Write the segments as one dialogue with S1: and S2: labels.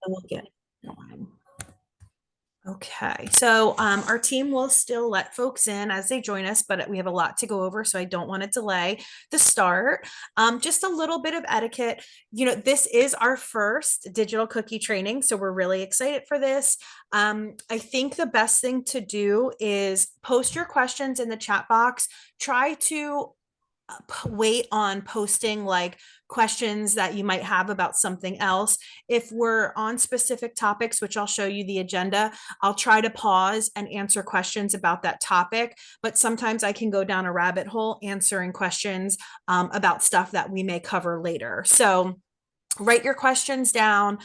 S1: we'll get going. Okay, so our team will still let folks in as they join us, but we have a lot to go over, so I don't want to delay the start. Just a little bit of etiquette. This is our first digital cookie training, so we're really excited for this. I think the best thing to do is post your questions in the chat box. Try to wait on posting like questions that you might have about something else. If we're on specific topics, which I'll show you the agenda, I'll try to pause and answer questions about that topic. But sometimes I can go down a rabbit hole answering questions about stuff that we may cover later. So write your questions down,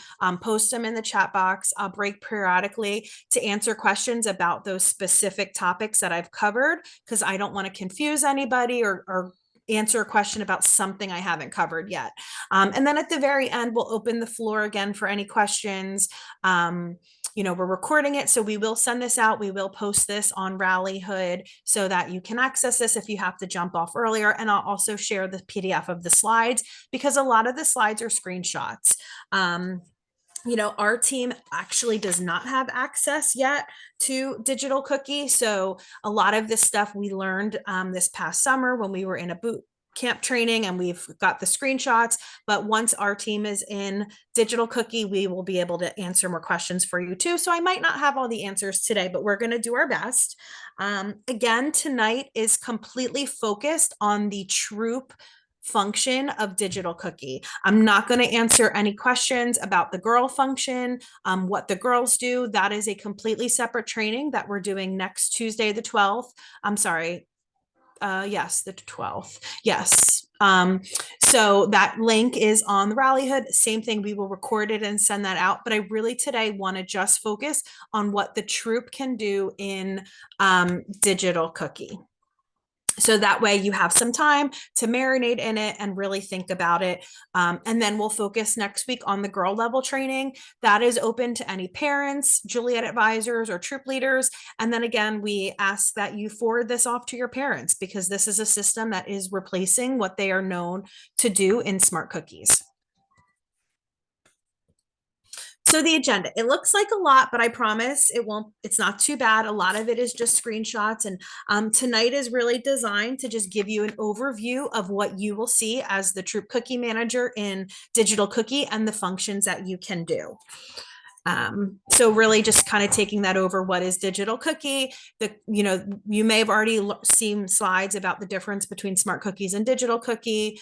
S1: post them in the chat box. I'll break periodically to answer questions about those specific topics that I've covered because I don't want to confuse anybody or answer a question about something I haven't covered yet. And then at the very end, we'll open the floor again for any questions. We're recording it, so we will send this out. We will post this on Rallyhood so that you can access this if you have to jump off earlier. And I'll also share the PDF of the slides because a lot of the slides are screenshots. Our team actually does not have access yet to Digital Cookie. So a lot of this stuff we learned this past summer when we were in a boot camp training, and we've got the screenshots. But once our team is in Digital Cookie, we will be able to answer more questions for you too. So I might not have all the answers today, but we're going to do our best. Again, tonight is completely focused on the Troop function of Digital Cookie. I'm not going to answer any questions about the girl function, what the girls do. That is a completely separate training that we're doing next Tuesday, the 12th. I'm sorry. Yes, the 12th. Yes. So that link is on the Rallyhood. Same thing. We will record it and send that out. But I really today want to just focus on what the troop can do in Digital Cookie. So that way you have some time to marinate in it and really think about it. And then we'll focus next week on the girl level training. That is open to any parents, Juliet advisors, or troop leaders. And then again, we ask that you forward this off to your parents because this is a system that is replacing what they are known to do in Smart Cookies. So the agenda, it looks like a lot, but I promise it won't, it's not too bad. A lot of it is just screenshots. And tonight is really designed to just give you an overview of what you will see as the Troop Cookie Manager in Digital Cookie and the functions that you can do. So really just kind of taking that over, what is Digital Cookie? You may have already seen slides about the difference between Smart Cookies and Digital Cookie,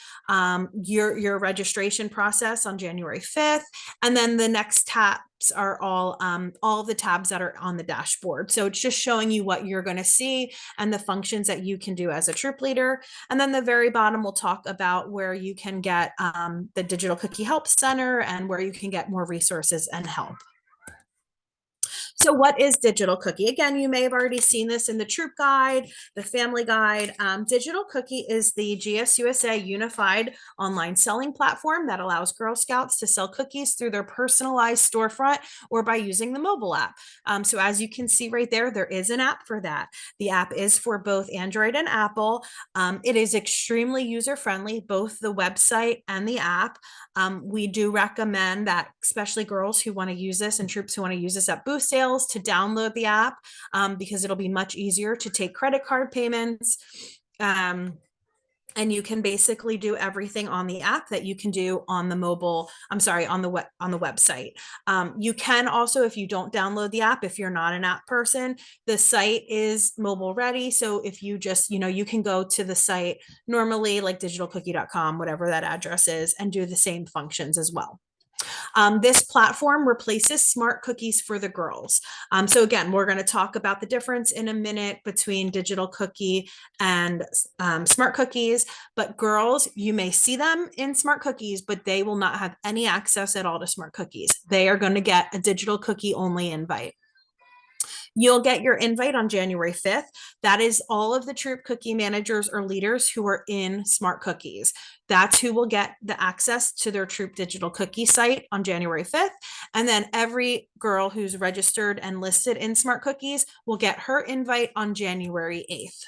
S1: your registration process on January 5th, and then the next tabs are all the tabs that are on the dashboard. So it's just showing you what you're going to see and the functions that you can do as a troop leader. And then the very bottom will talk about where you can get the Digital Cookie Help Center and where you can get more resources and help. So what is Digital Cookie? Again, you may have already seen this in the Troop Guide, the Family Guide. Digital Cookie is the GSUSA unified online selling platform that allows Girl Scouts to sell cookies through their personalized storefront or by using the mobile app. So as you can see right there, there is an app for that. The app is for both Android and Apple. It is extremely user-friendly, both the website and the app. We do recommend that, especially girls who want to use this and troops who want to use this at booth sales, to download the app because it'll be much easier to take credit card payments. And you can basically do everything on the app that you can do on the mobile, on the website. You can also, if you don't download the app, if you're not an app person, the site is mobile ready. So if you just, you can go to the site normally, like digitalcookie.com, whatever that address is, and do the same functions as well. This platform replaces Smart Cookies for the girls. So again, we're going to talk about the difference in a minute between Digital Cookie and Smart Cookies. But girls, you may see them in Smart Cookies, but they will not have any access at all to Smart Cookies. They are going to get a Digital Cookie only invite. You'll get your invite on January 5th. That is all of the Troop Cookie managers or leaders who are in Smart Cookies. That's who will get the access to their Troop Digital Cookie site on January 5th. And then every girl who's registered and listed in Smart Cookies will get her invite on January 8th.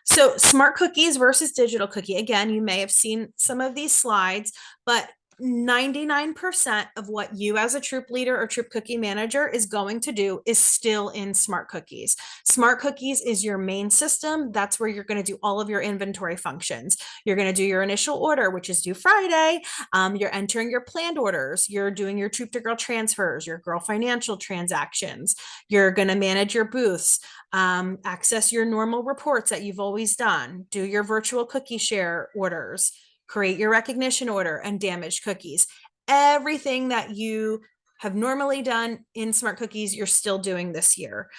S1: So Smart Cookies versus Digital Cookie. Again, you may have seen some of these slides, but 99% of what you as a troop leader or troop cookie manager is going to do is still in Smart Cookies. Smart Cookies is your main system. That's where you're going to do all of your inventory functions. You're going to do your initial order, which is due Friday. You're entering your planned orders. You're doing your troop to girl transfers, your girl financial transactions. You're going to manage your booths, access your normal reports that you've always done, do your virtual cookie share orders, create your recognition order, and damage cookies. Everything that you have normally done in Smart Cookies, you're still doing this year.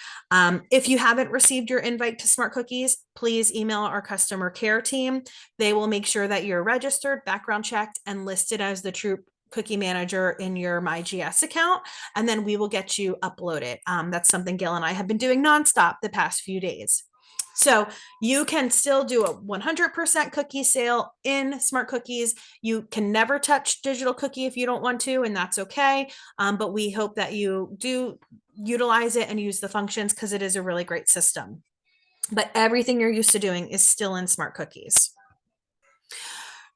S1: If you haven't received your invite to Smart Cookies, please email our customer care team. They will make sure that you're registered, background checked, and listed as the troop cookie manager in your MyGS account, and then we will get you uploaded. That's something Gail and I have been doing nonstop the past few days. So you can still do a 100% cookie sale in Smart Cookies. You can never touch digital cookie if you don't want to, and that's okay. But we hope that you do utilize it and use the functions because it is a really great system. But everything you're used to doing is still in Smart Cookies.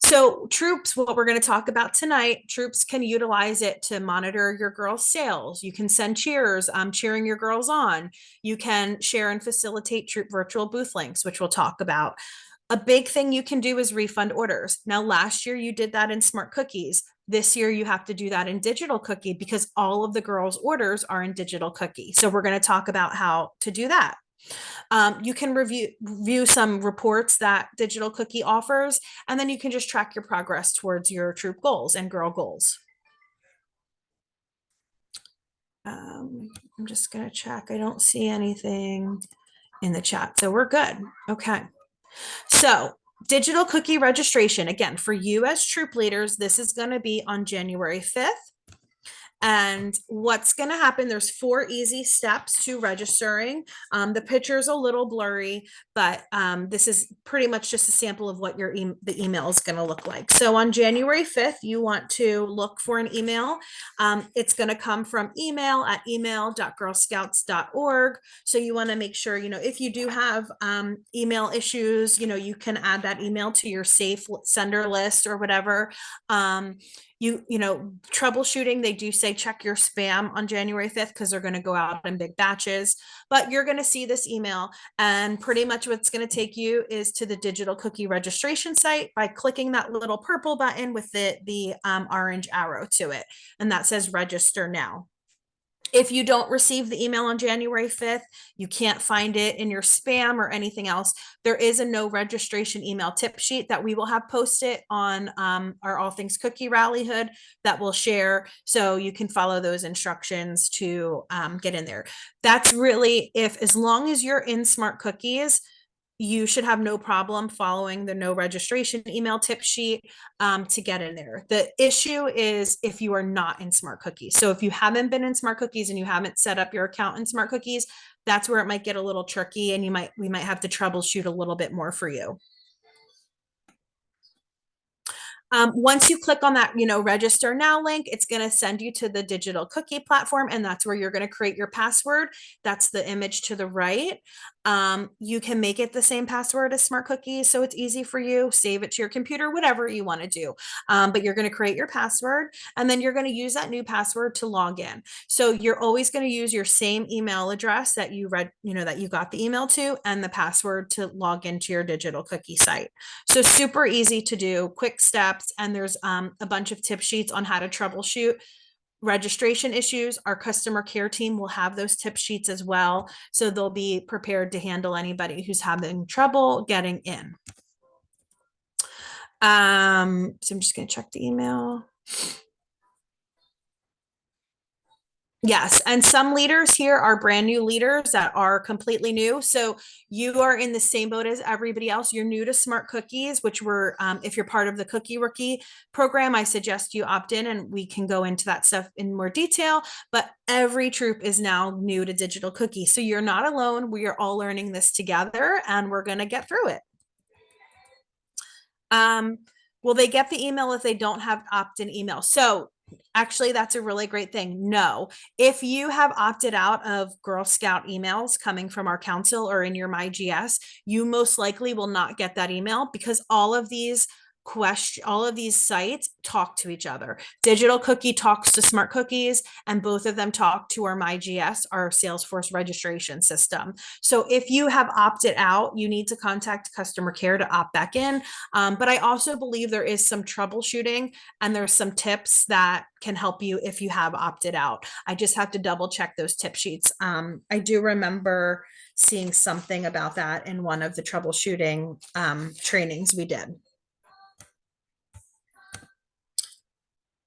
S1: So troops, what we're going to talk about tonight, troops can utilize it to monitor your girls' sales. You can send cheers, cheering your girls on. You can share and facilitate troop virtual booth links, which we'll talk about. A big thing you can do is refund orders. Now, last year you did that in Smart Cookies. This year you have to do that in Digital Cookie because all of the girls' orders are in Digital Cookie. So we're going to talk about how to do that. You can review some reports that Digital Cookie offers, and then you can just track your progress towards your troop goals and girl goals. I'm just going to check. I don't see anything in the chat, so we're good. Okay. So Digital Cookie registration, again, for you as troop leaders, this is going to be on January 5th. And what's going to happen, there's 4 easy steps to registering. The picture is a little blurry, but this is pretty much just a sample of what your the email is going to look like. So on January 5th, you want to look for an email. It's going to come from email@email.girlscouts.org. So you want to make sure, if you do have email issues, you can add that email to your safe sender list or whatever. Troubleshooting, they do say check your spam on January 5th because they're going to go out in big batches, but you're going to see this email, and pretty much what's going to take you is to the Digital Cookie registration site by clicking that little purple button with the orange arrow to it, and that says register now. If you don't receive the email on January 5th, you can't find it in your spam or anything else, there is a no registration email tip sheet that we will have posted on our All Things Cookie Rallyhood that we'll share. So you can follow those instructions to get in there. That's really, as long as you're in Smart Cookies, you should have no problem following the no registration email tip sheet to get in there. The issue is if you are not in Smart Cookies. So if you haven't been in Smart Cookies and you haven't set up your account in Smart Cookies, that's where it might get a little tricky, and we might have to troubleshoot a little bit more for you. Once you click on that, register now link, it's going to send you to the Digital Cookie platform, and that's where you're going to create your password. That's the image to the right. You can make it the same password as Smart Cookies, so it's easy for you. Save it to your computer, whatever you want to do. But you're going to create your password, and then you're going to use that new password to log in. So you're always going to use your same email address that you that you got the email to, and the password to log into your Digital Cookie site. So super easy to do, quick steps. And there's a bunch of tip sheets on how to troubleshoot registration issues. Our customer care team will have those tip sheets as well, so they'll be prepared to handle anybody who's having trouble getting in. So I'm just going to check the email. Yes, and some leaders here are brand new leaders that are completely new. So you are in the same boat as everybody else. You're new to Smart Cookies, which if you're part of the Cookie Rookie program, I suggest you opt in, and we can go into that stuff in more detail. But every troop is now new to Digital Cookie. So you're not alone. We are all learning this together, and we're going to get through it. Will they get the email if they don't have opt-in email? So actually, that's a really great thing. No, if you have opted out of Girl Scout emails coming from our council or in your MyGS, you most likely will not get that email, because all of these question, all of these sites talk to each other. Digital Cookie talks to Smart Cookies, and both of them talk to our MyGS, our Salesforce registration system. So if you have opted out, you need to contact customer care to opt back in. But I also believe there is some troubleshooting and there's some tips that can help you if you have opted out. I just have to double check those tip sheets. I do remember seeing something about that in one of the troubleshooting trainings we did.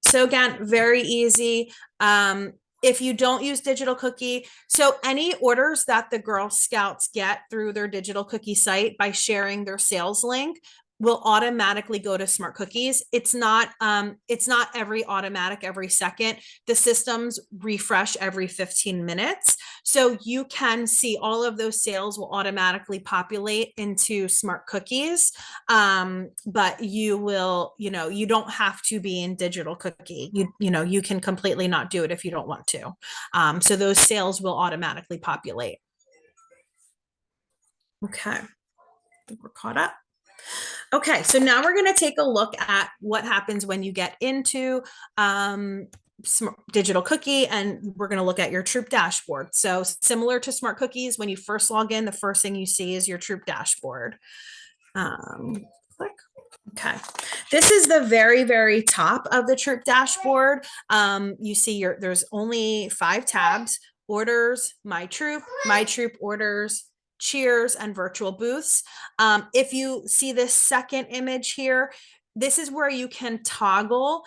S1: So again, very easy. If you don't use Digital Cookie, so any orders that the Girl Scouts get through their Digital Cookie site by sharing their sales link will automatically go to Smart Cookies. It's not every automatic every second. The systems refresh every 15 minutes. So you can see all of those sales will automatically populate into Smart Cookies. But you will, you don't have to be in Digital Cookie. You can completely not do it if you don't want to. So those sales will automatically populate. Okay, I think we're caught up. Okay, so now we're going to take a look at what happens when you get into Digital Cookie, and we're going to look at your Troop dashboard. So similar to Smart Cookies, when you first log in, the first thing you see is your Troop dashboard. Click. Okay, this is the very, very top of the Troop dashboard. You see there's only 5 tabs: orders, my troop orders, cheers, and virtual booths. If you see this second image here, this is where you can toggle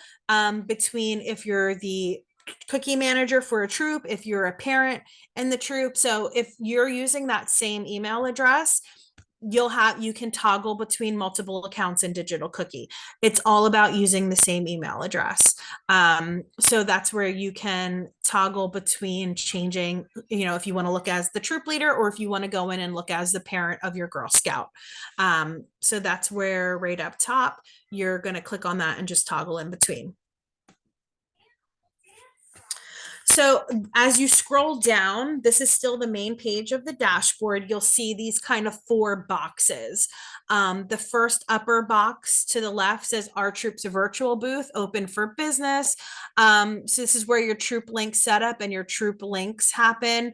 S1: between if you're the cookie manager for a troop, if you're a parent in the troop. So if you're using that same email address, you can toggle between multiple accounts in Digital Cookie. It's all about using the same email address. So that's where you can toggle between changing, if you want to look as the troop leader or if you want to go in and look as the parent of your Girl Scout. So that's where right up top, you're going to click on that and just toggle in between. So as you scroll down, this is still the main page of the dashboard. You'll see these kind of 4 boxes. The first upper box to the left says Our Troop's Virtual Booth, open for business. So this is where your troop link setup and your troop links happen,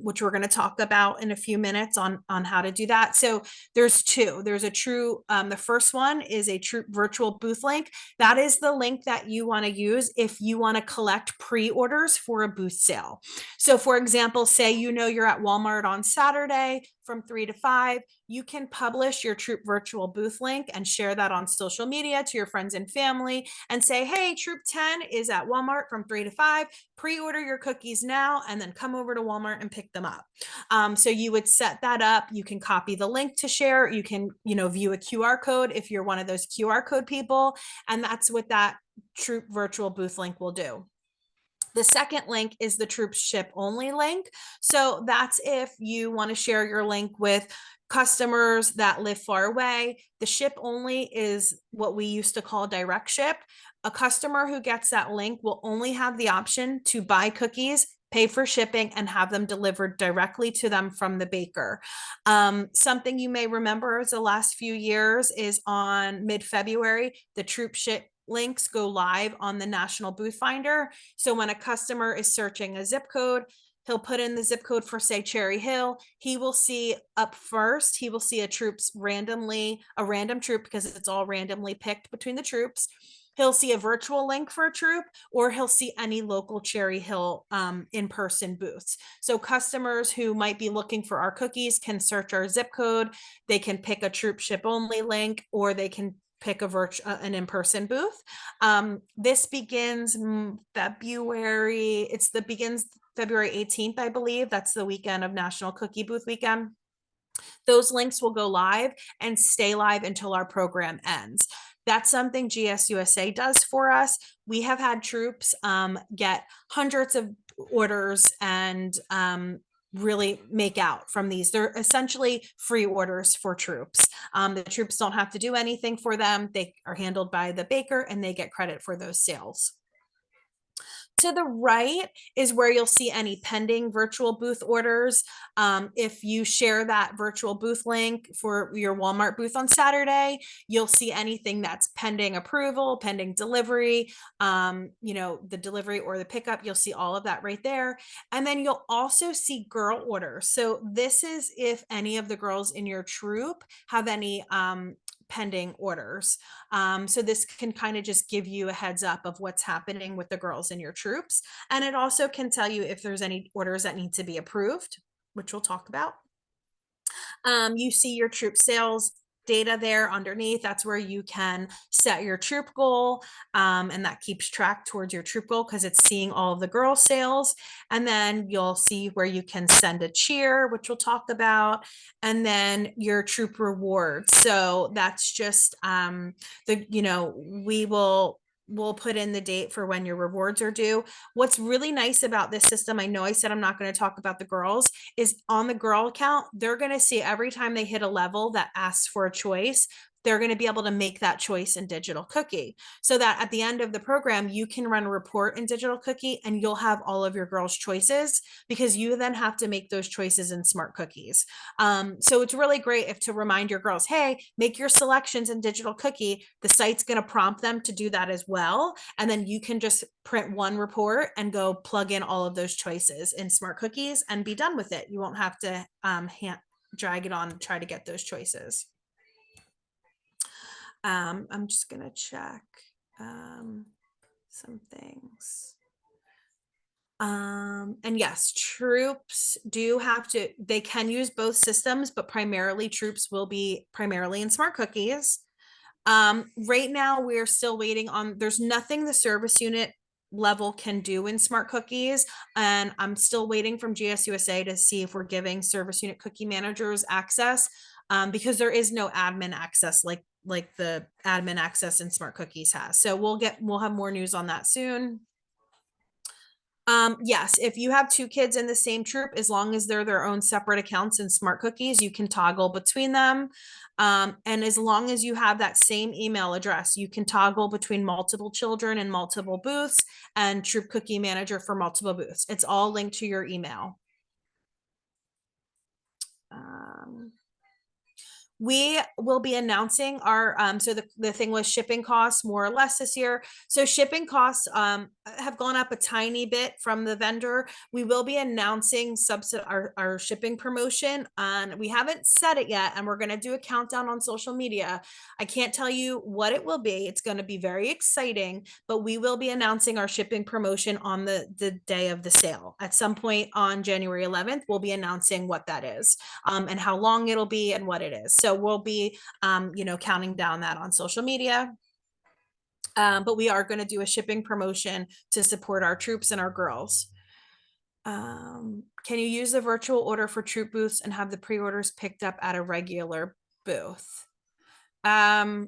S1: which we're going to talk about in a few minutes on how to do that. So there's 2. There's a true, the first one is a troop virtual booth link. That is the link that you want to use if you want to collect pre-orders for a booth sale. So for example, say you're at Walmart on Saturday from 3 to 5, you can publish your Troop virtual booth link and share that on social media to your friends and family and say, hey, Troop 10 is at Walmart from 3 to 5, pre-order your cookies now and then come over to Walmart and pick them up. So you would set that up. You can copy the link to share. You can, view a QR code if you're one of those QR code people. And that's what that Troop virtual booth link will do. The second link is the Troop ship only link. So that's if you want to share your link with customers that live far away. The ship only is what we used to call direct ship. A customer who gets that link will only have the option to buy cookies, pay for shipping, and have them delivered directly to them from the baker. Something you may remember is the last few years is on mid-February, the Troop ship links go live on the National Booth Finder. So when a customer is searching a zip code, he'll put in the zip code for, say, Cherry Hill. He will see up first, he will see a random troop, because it's all randomly picked between the troops. He'll see a virtual link for a troop, or he'll see any local Cherry Hill in-person booths. So customers who might be looking for our cookies can search our zip code. They can pick a Troop ship only link, or they can pick an in-person booth. This begins February. Begins February 18th, I believe. That's the weekend of National Cookie Booth Weekend. Those links will go live and stay live until our program ends. That's something GSUSA does for us. We have had troops get hundreds of orders and really make out from these. They're essentially free orders for troops. The troops don't have to do anything for them. They are handled by the baker and they get credit for those sales. To the right is where you'll see any pending virtual booth orders. If you share that virtual booth link for your Walmart booth on Saturday, you'll see anything that's pending approval, pending delivery, the delivery or the pickup. You'll see all of that right there. And then you'll also see girl orders. So this is if any of the girls in your troop have any pending orders. So this can kind of just give you a heads up of what's happening with the girls in your troops. And it also can tell you if there's any orders that need to be approved, which we'll talk about. You see your troop sales data there underneath. That's where you can set your troop goal, and that keeps track towards your troop goal because it's seeing all of the girl sales. And then you'll see where you can send a cheer, which we'll talk about, and then your troop rewards. So that's just we'll put in the date for when your rewards are due. What's really nice about this system, I know I said I'm not going to talk about the girls, is on the girl account, they're going to see every time they hit a level that asks for a choice, they're going to be able to make that choice in Digital Cookie so that at the end of the program, you can run a report in Digital Cookie and you'll have all of your girls' choices because you then have to make those choices in Smart Cookies. So it's really great if to remind your girls, hey, make your selections in Digital Cookie. The site's going to prompt them to do that as well. And then you can just print one report and go plug in all of those choices in Smart Cookies and be done with it. You won't have to drag it on and try to get those choices. I'm just going to check some things. And yes, troops do have to, they can use both systems, but primarily troops will be primarily in Smart Cookies. Right now we're still waiting on, there's nothing the service unit level can do in Smart Cookies. And I'm still waiting from GSUSA to see if we're giving service unit cookie managers access, because there is no admin access like the admin access in Smart Cookies has. So we'll have more news on that soon. Yes, if you have two kids in the same troop, as long as they're their own separate accounts in Smart Cookies, you can toggle between them. And as long as you have that same email address, you can toggle between multiple children and multiple booths and Troop Cookie Manager for multiple booths. It's all linked to your email. We will be announcing our so the thing was shipping costs more or less this year. So shipping costs have gone up a tiny bit from the vendor. We will be announcing our shipping promotion, and we haven't said it yet, and we're going to do a countdown on social media. I can't tell you what it will be. It's going to be very exciting, but we will be announcing our shipping promotion on the day of the sale. At some point on January 11th, we'll be announcing what that is, and how long it'll be and what it is. So we'll be, counting down that on social media. But we are going to do a shipping promotion to support our troops and our girls. Can you use the virtual order for troop booths and have the pre-orders picked up at a regular booth? So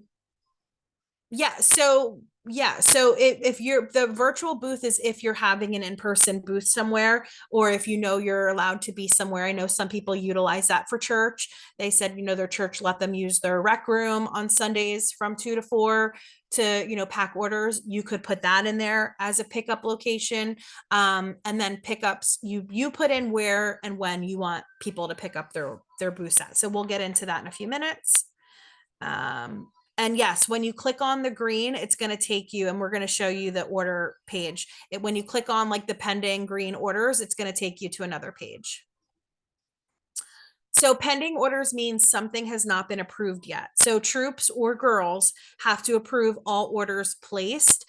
S1: if you're the virtual booth is if you're having an in-person booth somewhere, or if you're allowed to be somewhere. I know some people utilize that for church. They said their church let them use their rec room on Sundays from 2 to 4 to pack orders. You could put that in there as a pickup location, and then pickups you put in where and when you want people to pick up their booths at. So we'll get into that in a few minutes. And yes, when you click on the green, it's going to take you, and we're going to show you the order page. When you click on like the pending green orders, it's going to take you to another page. So pending orders means something has not been approved yet. So troops or girls have to approve all orders placed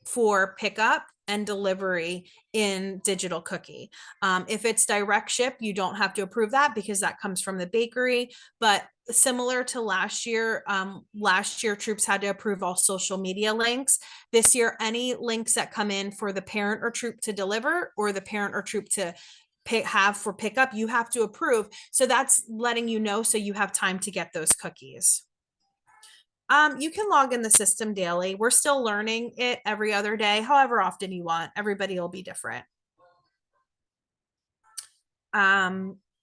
S1: for pickup and delivery in Digital Cookie. If it's direct ship, you don't have to approve that because that comes from the bakery. But similar to last year troops had to approve all social media links. This year, any links that come in for the parent or troop to deliver or the parent or troop to have for pickup, you have to approve. So that's letting you know so you have time to get those cookies. You can log in the system daily. We're still learning it every other day, however often you want. Everybody will be different.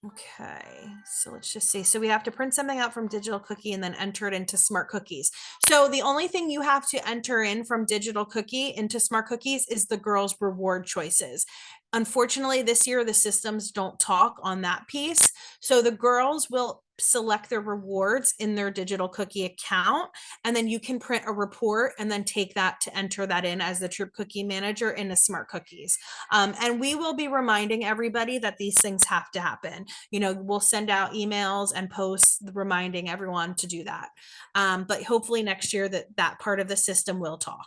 S1: Okay, so let's just see. So we have to print something out from Digital Cookie and then enter it into Smart Cookies. So the only thing you have to enter in from Digital Cookie into Smart Cookies is the girls' reward choices. Unfortunately, this year the systems don't talk on that piece. So the girls will select their rewards in their Digital Cookie account, and then you can print a report and then take that to enter that in as the Troop Cookie Manager into Smart Cookies. And we will be reminding everybody that these things have to happen. We'll send out emails and posts reminding everyone to do that. But hopefully next year that part of the system will talk.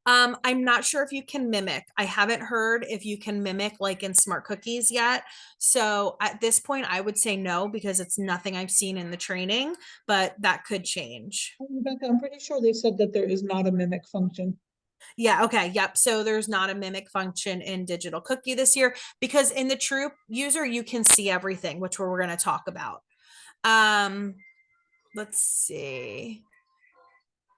S1: I'm not sure if you can mimic. I haven't heard if you can mimic like in Smart Cookies yet. So at this point, I would say no, because it's nothing I've seen in the training, but that could change.
S2: Rebecca, I'm pretty sure they said that there is not a mimic function.
S1: Yeah, okay, yep. So there's not a mimic function in Digital Cookie this year, because in the Troop user, you can see everything, which we're going to talk about. Um, let's see.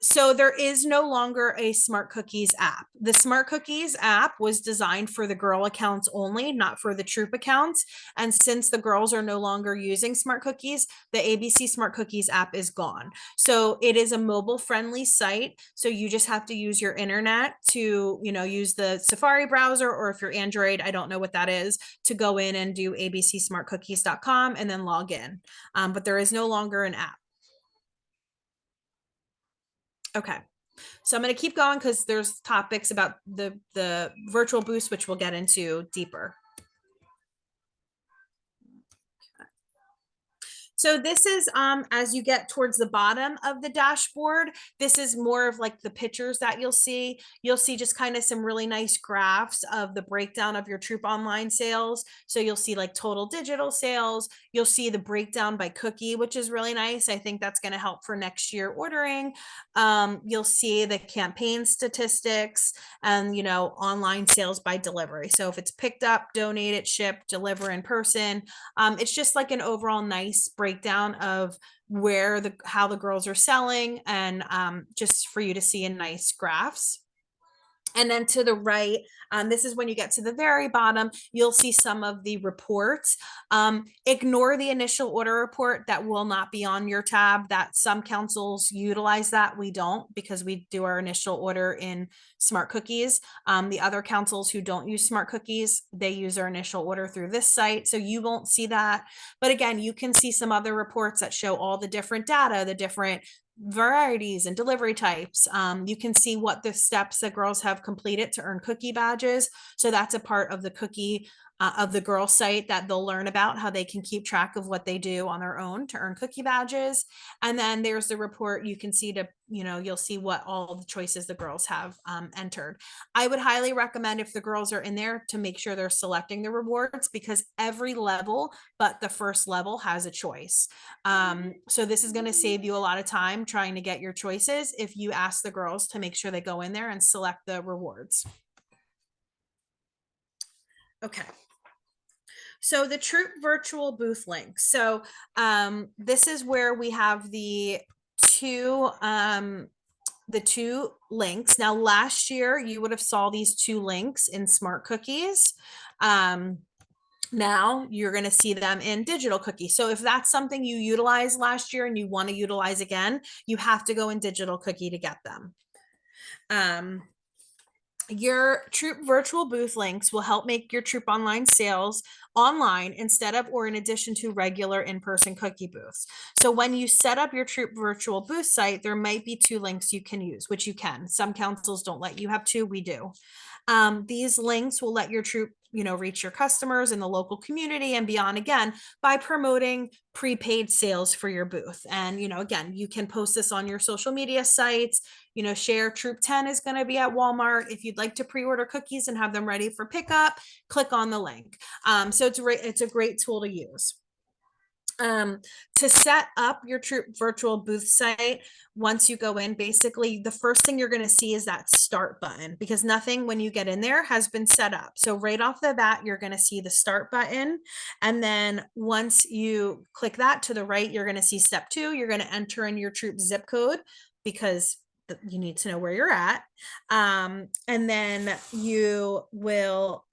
S1: So there is no longer a Smart Cookies app. The Smart Cookies app was designed for the girl accounts only, not for the Troop accounts. And since the girls are no longer using Smart Cookies, the ABC Smart Cookies app is gone. So it is a mobile friendly site. So you just have to use your internet to, use the Safari browser, or if you're Android, I don't know what that is, to go in and do abcsmartcookies.com and then log in. But there is no longer an app. Okay. So I'm going to keep going because there's topics about the virtual boost, which we'll get into deeper. So this is as you get towards the bottom of the dashboard, this is more of like the pictures that you'll see. You'll see just kind of some really nice graphs of the breakdown of your Troop Online sales. So you'll see like total digital sales. You'll see the breakdown by cookie, which is really nice. I think that's going to help for next year ordering. You'll see the campaign statistics and, online sales by delivery. So if it's picked up, donated, shipped, deliver in person, it's just like an overall nice breakdown of how the girls are selling, and just for you to see in nice graphs. And then to the right, this is when you get to the very bottom, you'll see some of the reports. Ignore the initial order report. That will not be on your tab. That some councils utilize that. We don't, because we do our initial order in Smart Cookies. The other councils who don't use Smart Cookies, they use our initial order through this site. So you won't see that. But again, you can see some other reports that show all the different data, the different varieties and delivery types. You can see what the steps that girls have completed to earn cookie badges. So that's a part of the cookie of the girl site that they'll learn about, how they can keep track of what they do on their own to earn cookie badges. And then there's the report you can see to, you'll see what all the choices the girls have entered. I would highly recommend, if the girls are in there, to make sure they're selecting the rewards, because every level but the first level has a choice. So this is going to save you a lot of time trying to get your choices if you ask the girls to make sure they go in there and select the rewards. Okay. So the Troop virtual booth link. So this is where we have the two links. Now, last year you would have saw these two links in Smart Cookies. Now you're going to see them in Digital Cookie. So if that's something you utilized last year and you want to utilize again, you have to go in Digital Cookie to get them. Your Troop virtual booth links will help make your Troop Online sales online instead of or in addition to regular in-person cookie booths. So when you set up your Troop virtual booth site, there might be two links you can use, which you can. Some councils don't let you have two, we do. These links will let your Troop reach your customers in the local community and beyond, again, by promoting prepaid sales for your booth. And, again, you can post this on your social media sites, share Troop 10 is going to be at Walmart. If you'd like to pre-order cookies and have them ready for pickup, click on the link. So it's a great tool to use. To set up your Troop virtual booth site, once you go in, basically the first thing you're going to see is that start button, because nothing when you get in there has been set up. So right off the bat, you're going to see the start button. And then once you click that, to the right, you're going to see step 2. You're going to enter in your Troop zip code, because you need to know where you're at. And then you will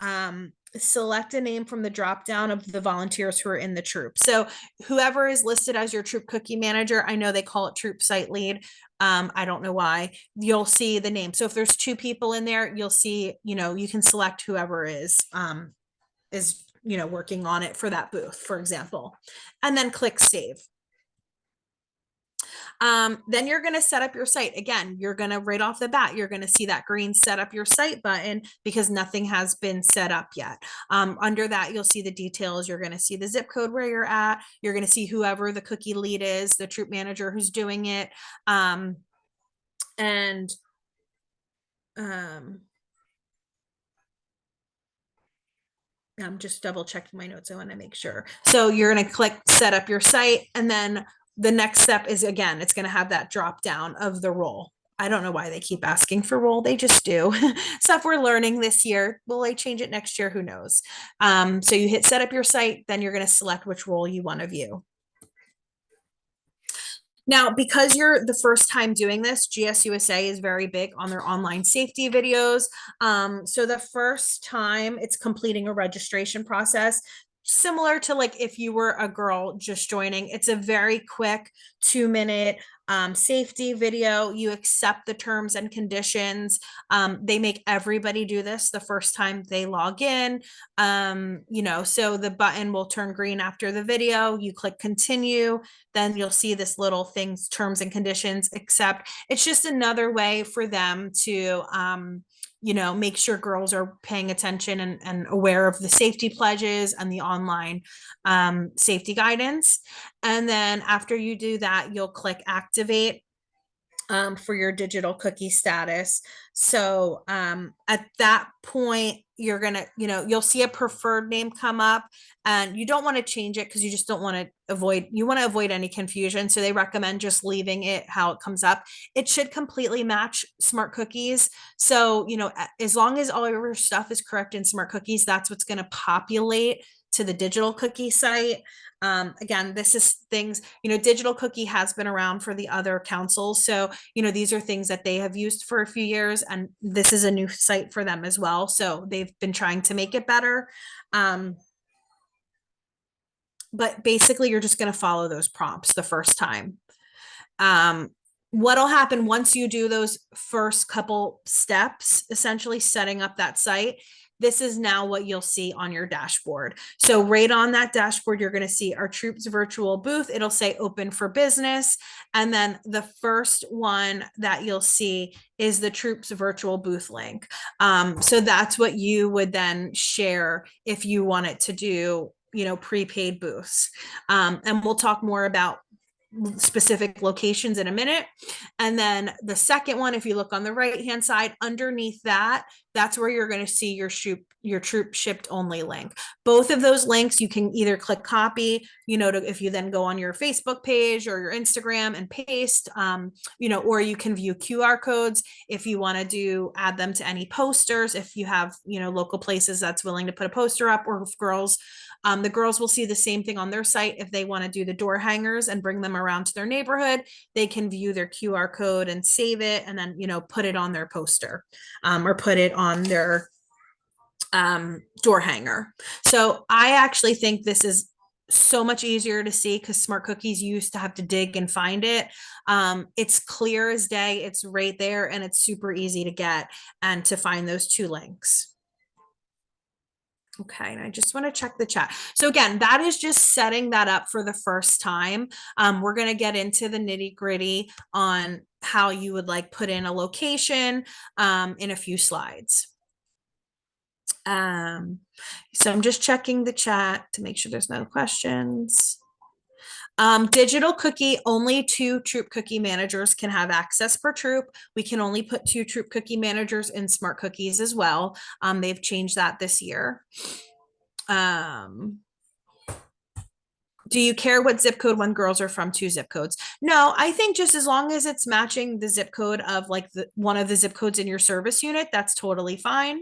S1: select a name from the drop down of the volunteers who are in the troop. So whoever is listed as your troop cookie manager, I know they call it troop site lead. I don't know why. You'll see the name. So if there's 2 people in there, you'll see, you can select whoever is working on it for that booth, for example, and then click save. Then you're going to set up your site. Again, you're going to right off the bat, you're going to see that green set up your site button because nothing has been set up yet. Under that, you'll see the details. You're going to see the zip code where you're at. You're going to see whoever the cookie lead is, the troop manager who's doing it. And I'm just double checking my notes. I want to make sure. So you're going to click set up your site. And then the next step is, again, it's going to have that drop down of the role. I don't know why they keep asking for role. They just do. Stuff we're learning this year. Will they change it next year? Who knows? So you hit set up your site, then you're going to select which role you want to view. Now, because you're the first time doing this, GSUSA is very big on their online safety videos. So the first time it's completing a registration process, similar to like if you were a girl just joining, it's a very quick 2-minute safety video. You accept the terms and conditions. They make everybody do this the first time they log in. So the button will turn green after the video. You click continue, then you'll see this little things, terms and conditions, except it's just another way for them to make sure girls are paying attention and aware of the safety pledges and the online safety guidance. And then after you do that, you'll click activate for your digital cookie status. So at that point, you're gonna, you'll see a preferred name come up, and you don't want to change it because you just don't want to avoid any confusion. So they recommend just leaving it how it comes up. It should completely match Smart Cookies. So, as long as all of your stuff is correct in Smart Cookies, that's what's going to populate to the digital cookie site. Again, this is things, digital cookie has been around for the other councils. So, these are things that they have used for a few years, and this is a new site for them as well. So they've been trying to make it better. But basically you're just going to follow those prompts the first time. What'll happen once you do those first couple steps, essentially setting up that site, this is now what you'll see on your dashboard. So right on that dashboard, you're going to see our Troops virtual booth. It'll say open for business. And then the first one that you'll see is the Troops virtual booth link. So that's what you would then share if you wanted to do, prepaid booths. And we'll talk more about specific locations in a minute. And then the second one, if you look on the right hand side underneath that, that's where you're going to see your troop shipped only link. Both of those links you can either click copy, if you then go on your Facebook page or your Instagram and paste, or you can view QR codes if you want to add them to any posters, if you have local places that's willing to put a poster up, or if girls, the girls will see the same thing on their site. If they want to do the door hangers and bring them around to their neighborhood, they can view their QR code and save it, and then put it on their poster, or put it on their door hanger. So I actually think this is so much easier to see because Smart Cookies used to have to dig and find it. It's clear as day. It's right there, and it's super easy to get and to find those 2 links. Okay, and I just want to check the chat. So again, that is just setting that up for the first time. We're going to get into the nitty gritty on how you would put in a location in a few slides. So I'm just checking the chat to make sure there's no questions. Digital cookie, only 2 troop cookie managers can have access per troop. We can only put 2 troop cookie managers in Smart Cookies as well. They've changed that this year. Do you care what zip code when girls are from 2 zip codes? No, I think just as long as it's matching the zip code of one of the zip codes in your service unit, that's totally fine.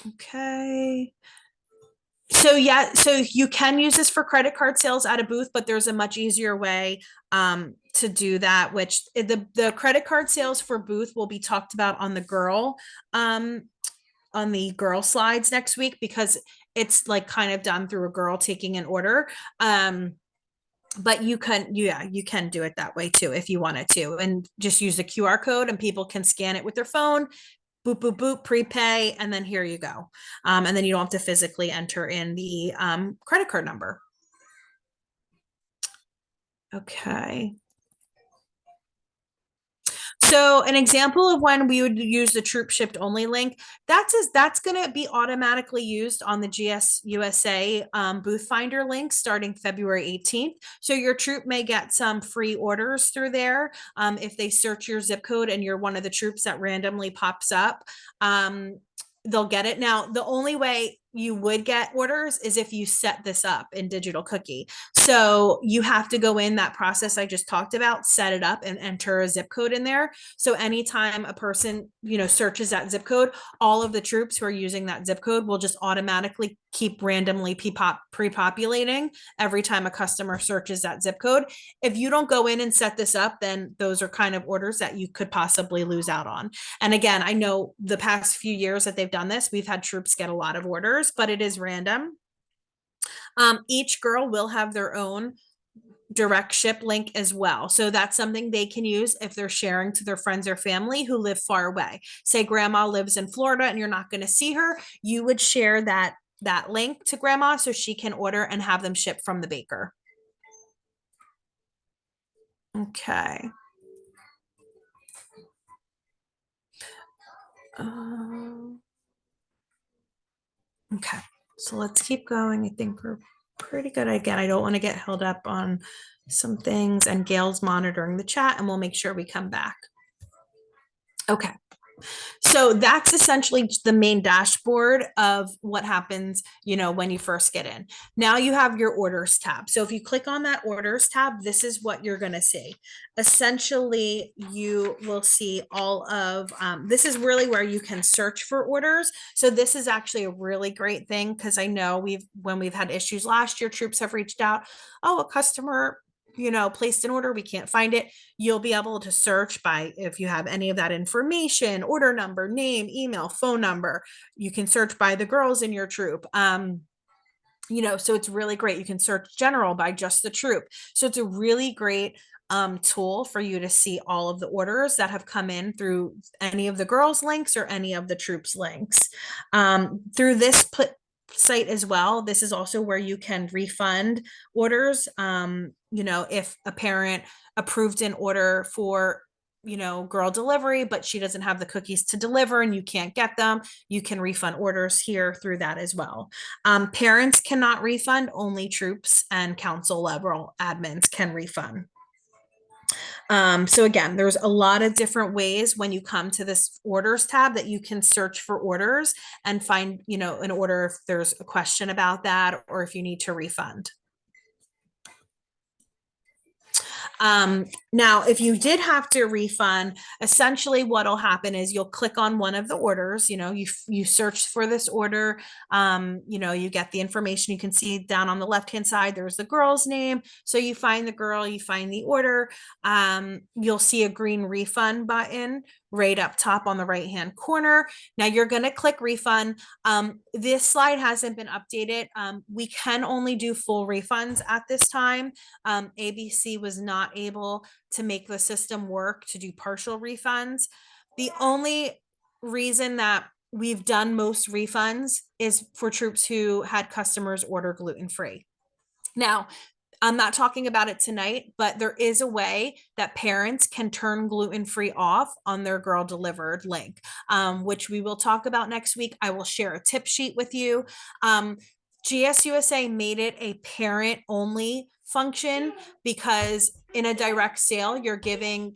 S1: Okay. So yeah, so you can use this for credit card sales at a booth, but there's a much easier way to do that, which the credit card sales for booth will be talked about on the girl on the girl slides next week because it's like kind of done through a girl taking an order. But you can, yeah, you can do it that way too if you wanted to, and just use the QR code and people can scan it with their phone, boop, boop, boop, prepay, and then here you go. And then you don't have to physically enter in the credit card number. Okay. So an example of when we would use the troop shipped only link, that's going to be automatically used on the GS USA booth finder link starting February 18th. So your troop may get some free orders through there if they search your zip code and you're one of the troops that randomly pops up. They'll get it. Now, the only way you would get orders is if you set this up in Digital Cookie. So you have to go in that process I just talked about, set it up and enter a zip code in there. So anytime a person, searches that zip code, all of the troops who are using that zip code will just automatically keep randomly pre-populating every time a customer searches that zip code. If you don't go in and set this up, then those are kind of orders that you could possibly lose out on. And again, I know the past few years that they've done this, we've had troops get a lot of orders, but it is random. Each girl will have their own direct ship link as well. So that's something they can use if they're sharing to their friends or family who live far away. Say grandma lives in Florida and you're not going to see her, you would share that link to grandma so she can order and have them shipped from the baker. Okay. Okay, so let's keep going. I think we're pretty good. Again, I don't want to get held up on some things, and Gail's monitoring the chat and we'll make sure we come back. Okay. So that's essentially the main dashboard of what happens, when you first get in. Now you have your orders tab. So if you click on that orders tab, this is what you're going to see. Essentially, you will see all of, this is really where you can search for orders. So this is actually a really great thing because I know when we've had issues last year, troops have reached out, oh, a customer placed an order, we can't find it. You'll be able to search by, if you have any of that information, order number, name, email, phone number, you can search by the girls in your troop. So it's really great. You can search general by just the troop. So it's a really great tool for you to see all of the orders that have come in through any of the girls links or any of the troops links. Through this site as well, this is also where you can refund orders. If a parent approved an order for girl delivery, but she doesn't have the cookies to deliver and you can't get them, you can refund orders here through that as well. Parents cannot refund, only troops and council level admins can refund. So again, there's a lot of different ways when you come to this orders tab that you can search for orders and find, an order if there's a question about that or if you need to refund. Now, if you did have to refund, essentially what'll happen is you'll click on one of the orders, you search for this order, you get the information. You can see down on the left-hand side, there's the girl's name. So you find the girl, you find the order, you'll see a green refund button right up top on the right-hand corner. Now you're going to click refund. This slide hasn't been updated. We can only do full refunds at this time. ABC was not able to make the system work to do partial refunds. The only reason that we've done most refunds is for troops who had customers order gluten-free. Now, I'm not talking about it tonight, but there is a way that parents can turn gluten-free off on their girl delivered link, which we will talk about next week. I will share a tip sheet with you. GSUSA made it a parent only function because in a direct sale, you're giving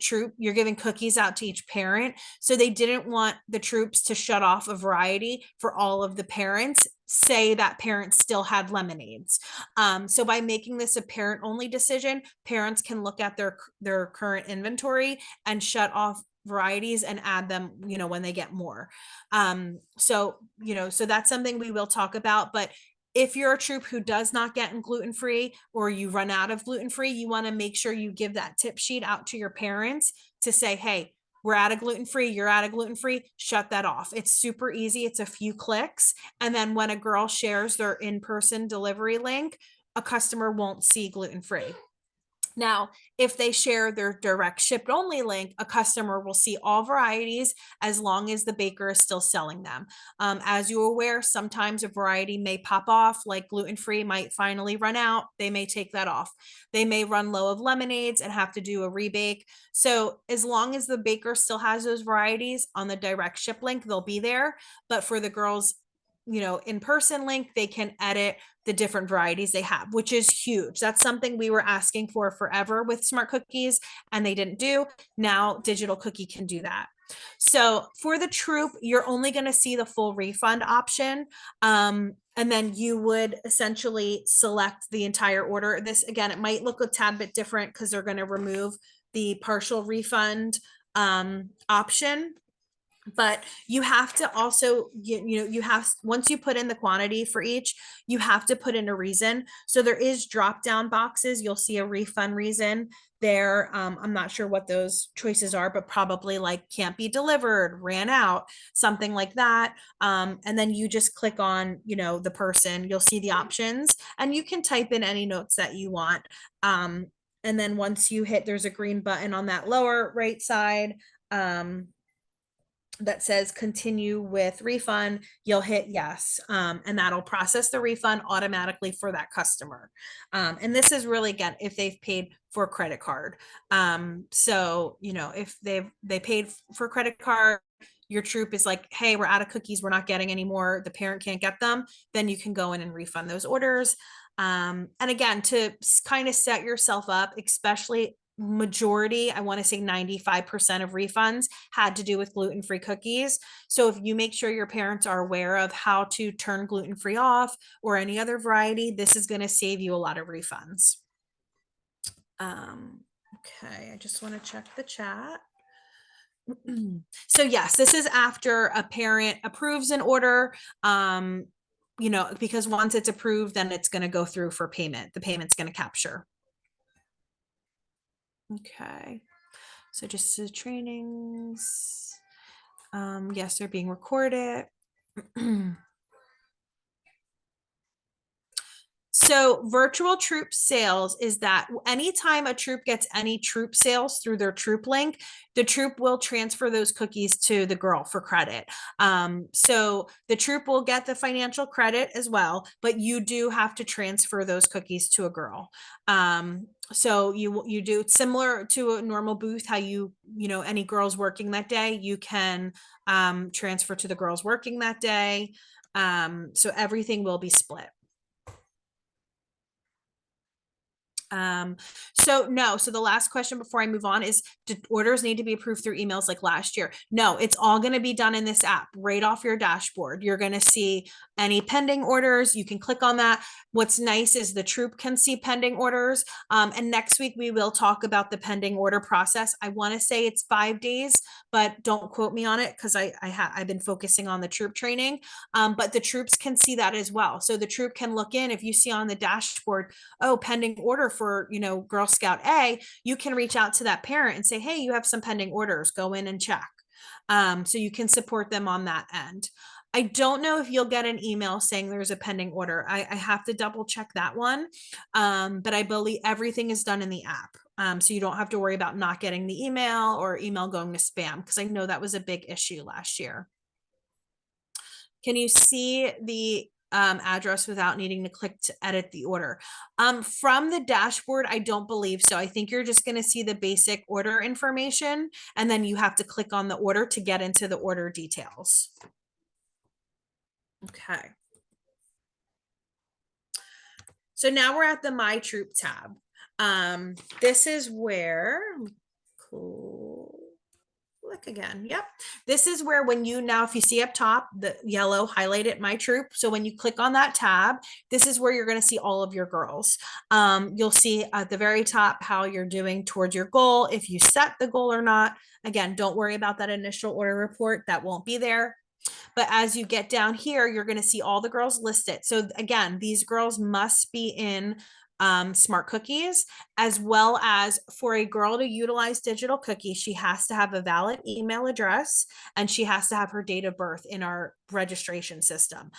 S1: cookies out to each parent. So they didn't want the troops to shut off a variety for all of the parents, say that parents still had lemonades. So by making this a parent only decision, parents can look at their current inventory and shut off varieties and add them, when they get more. So that's something we will talk about, but if you're a troop who does not get gluten-free or you run out of gluten-free, you want to make sure you give that tip sheet out to your parents to say, hey, we're at a gluten-free, you're at a gluten-free, shut that off. It's super easy. It's a few clicks. And then when a girl shares their in-person delivery link, a customer won't see gluten-free. Now, if they share their direct shipped only link, a customer will see all varieties as long as the baker is still selling them. As you're aware, sometimes a variety may pop off, like gluten-free might finally run out. They may take that off. They may run low of lemonades and have to do a rebake. So as long as the baker still has those varieties on the direct ship link, they'll be there. But for the girls, in-person link, they can edit the different varieties they have, which is huge. That's something we were asking for forever with Smart Cookies and they didn't do. Now Digital Cookie can do that. So for the Troop, you're only going to see the full refund option. And then you would essentially select the entire order. This, again, it might look a tad bit different because they're going to remove the partial refund option. But you have to also, you have, once you put in the quantity for each, you have to put in a reason. So there is drop down boxes. You'll see a refund reason there. I'm not sure what those choices are, but probably like can't be delivered, ran out, something like that. And then you just click on, the person, you'll see the options and you can type in any notes that you want. And then once you hit, there's a green button on that lower right side. That says continue with refund, you'll hit yes. And that'll process the refund automatically for that customer. And this is really, again, if they've paid for credit card. So, if they paid for credit card, your Troop is like, hey, we're out of cookies, we're not getting any more, the parent can't get them, then you can go in and refund those orders. And again, to kind of set yourself up, especially majority, I want to say 95% of refunds had to do with gluten-free cookies. So if you make sure your parents are aware of how to turn gluten-free off or any other variety, this is going to save you a lot of refunds. Okay, I just want to check the chat. So yes, this is after a parent approves an order. Because once it's approved, then it's going to go through for payment. The payment's going to capture. Okay, so just the trainings. Yes, they're being recorded. So virtual Troop sales is that anytime a Troop gets any Troop sales through their Troop link, the Troop will transfer those cookies to the girl for credit. So the Troop will get the financial credit as well, but you do have to transfer those cookies to a girl. So you do similar to a normal booth, how any girls working that day, you can transfer to the girls working that day. So everything will be split. So the last question before I move on is, do orders need to be approved through emails like last year? No, it's all going to be done in this app right off your dashboard. You're going to see any pending orders. You can click on that. What's nice is the Troop can see pending orders. And next week we will talk about the pending order process. I want to say it's 5 days, but don't quote me on it because I've been focusing on the Troop training. But the Troops can see that as well. So the Troop can look in, if you see on the dashboard, oh, pending order for, Girl Scout A, you can reach out to that parent and say, hey, you have some pending orders, go in and check. So you can support them on that end. I don't know if you'll get an email saying there's a pending order. I have to double check that one. But I believe everything is done in the app. So you don't have to worry about not getting the email or email going to spam, because I know that was a big issue last year. Can you see the address without needing to click to edit the order? From the dashboard, I don't believe so. I think you're just going to see the basic order information, and then you have to click on the order to get into the order details. Okay. So now we're at the My Troop tab. This is where, cool. Look again. Yep. This is where when if you see up top, the yellow highlighted My Troop. So when you click on that tab, this is where you're going to see all of your girls. You'll see at the very top how you're doing towards your goal, if you set the goal or not. Again, don't worry about that initial order report. That won't be there. But as you get down here, you're going to see all the girls listed. So again, these girls must be in Smart Cookies, as well as for a girl to utilize Digital Cookie, she has to have a valid email address and she has to have her date of birth in our registration system.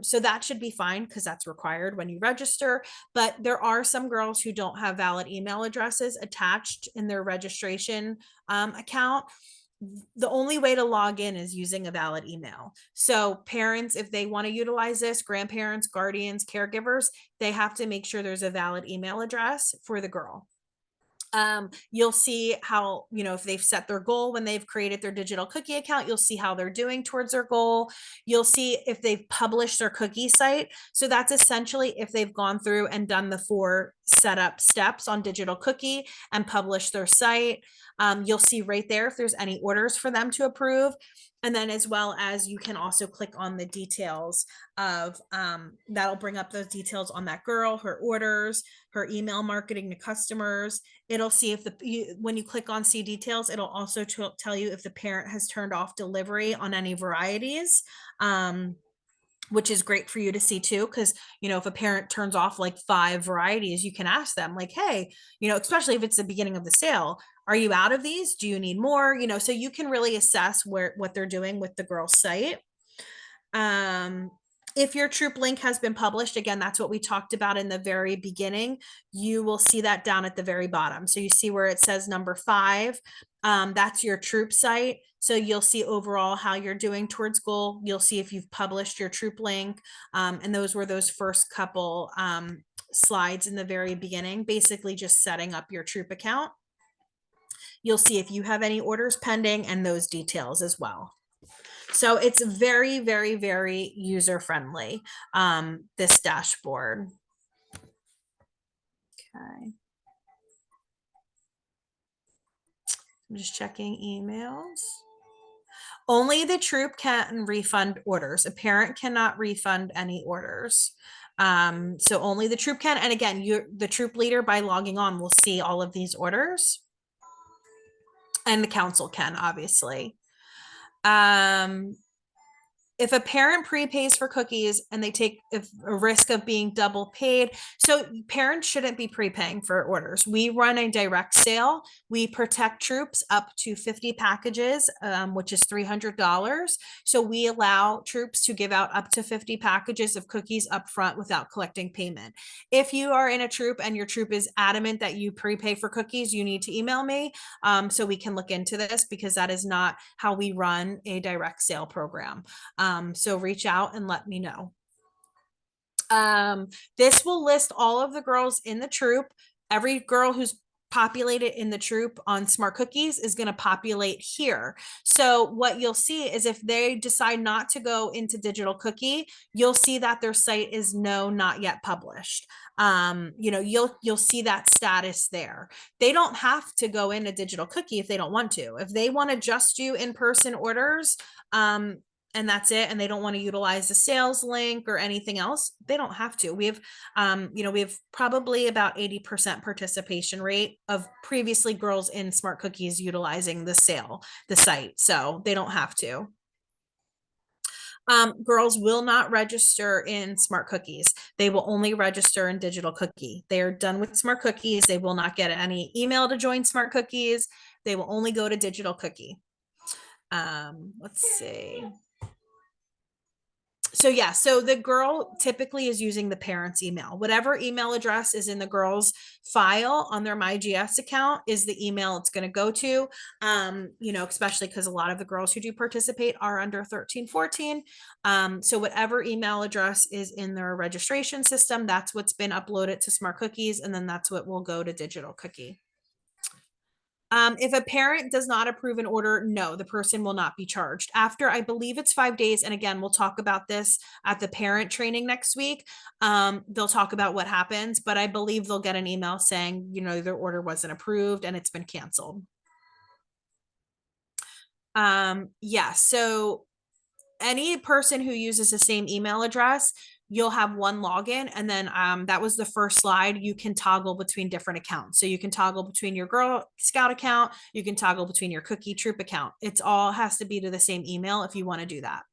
S1: So that should be fine because that's required when you register. But there are some girls who don't have valid email addresses attached in their registration account. The only way to log in is using a valid email. So parents, if they want to utilize this, grandparents, guardians, caregivers, they have to make sure there's a valid email address for the girl. You'll see how, if they've set their goal when they've created their Digital Cookie account, you'll see how they're doing towards their goal. You'll see if they've published their cookie site. So that's essentially if they've gone through and done the 4 setup steps on Digital Cookie and published their site. You'll see right there if there's any orders for them to approve. And then as well as you can also click on the details of that'll bring up those details on that girl, her orders, her email marketing to customers. It'll see if when you click on see details, it'll also tell you if the parent has turned off delivery on any varieties. Which is great for you to see too, because if a parent turns off like 5 varieties, you can ask them like, hey, especially if it's the beginning of the sale, are you out of these? Do you need more? So you can really assess what they're doing with the girl's site. If your troop link has been published, again, that's what we talked about in the very beginning. You will see that down at the very bottom. So you see where it says number 5. That's your troop site. So you'll see overall how you're doing towards goal. You'll see if you've published your troop link. And those were those first couple slides in the very beginning, basically just setting up your troop account. You'll see if you have any orders pending and those details as well. So it's very, very, very user friendly, this dashboard. Okay. I'm just checking emails. Only the troop can refund orders. A parent cannot refund any orders. So only the troop can. And again, the troop leader by logging on will see all of these orders. And the council can, obviously. If a parent prepays for cookies and they take a risk of being double paid, so parents shouldn't be prepaying for orders. We run a direct sale. We protect troops up to 50 packages, which is $300. So we allow troops to give out up to 50 packages of cookies up front without collecting payment. If you are in a troop and your troop is adamant that you prepay for cookies, you need to email me so we can look into this, because that is not how we run a direct sale program. So reach out and let me know. This will list all of the girls in the troop. Every girl who's populated in the troop on Smart Cookies is going to populate here. So what you'll see is if they decide not to go into Digital Cookie, you'll see that their site is no, not yet published. You'll see that status there. They don't have to go into Digital Cookie if they don't want to. If they want to just do in-person orders, and that's it, and they don't want to utilize the sales link or anything else, they don't have to. We have probably about 80% participation rate of previously girls in Smart Cookies utilizing the site, so they don't have to. Girls will not register in Smart Cookies. They will only register in Digital Cookie. They are done with Smart Cookies. They will not get any email to join Smart Cookies. They will only go to Digital Cookie. Let's see. So yeah, so the girl typically is using the parent's email. Whatever email address is in the girl's file on their MyGS account is the email it's going to go to. Especially because a lot of the girls who do participate are under 13, 14. So whatever email address is in their registration system, that's what's been uploaded to Smart Cookies, and then that's what will go to Digital Cookie. If a parent does not approve an order, no, the person will not be charged. After, I believe it's 5 days, and again, we'll talk about this at the parent training next week. They'll talk about what happens, but I believe they'll get an email saying, their order wasn't approved and it's been canceled. Yeah, so any person who uses the same email address, you'll have one login, and then that was the first slide. You can toggle between different accounts. So you can toggle between your Girl Scout account, you can toggle between your Cookie Troop account. It's all has to be to the same email if you want to do that.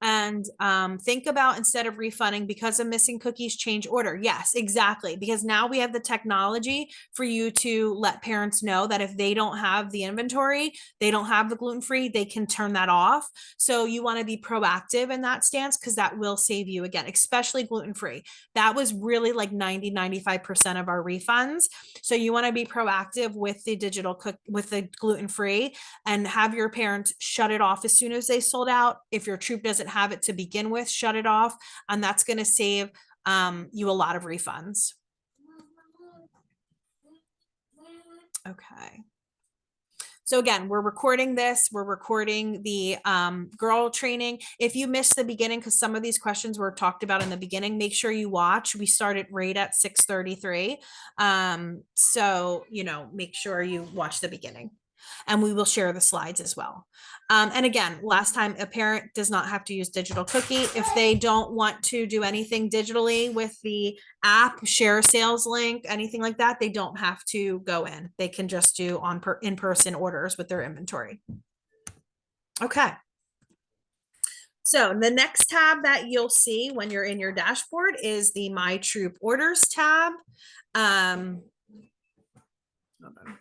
S1: And think about, instead of refunding because of missing cookies, change order. Yes, exactly. Because now we have the technology for you to let parents know that if they don't have the inventory, they don't have the gluten-free, they can turn that off. So you want to be proactive in that stance, because that will save you, again, especially gluten-free. That was really like 90-95% of our refunds. So you want to be proactive with the digital cook, with the gluten-free, and have your parents shut it off as soon as they sold out. If your troop doesn't have it to begin with, shut it off. And that's going to save you a lot of refunds. Okay. So again, we're recording this, we're recording the girl training. If you missed the beginning, because some of these questions were talked about in the beginning, make sure you watch. We started right at 6:33. So, you know, make sure you watch the beginning, and we will share the slides as well. And again, last time, a parent does not have to use digital cookie. If they don't want to do anything digitally with the app, share a sales link, anything like that, they don't have to go in. They can just do in-person orders with their inventory. Okay. So the next tab that you'll see when you're in your dashboard is the My Troop Orders tab. Hold on.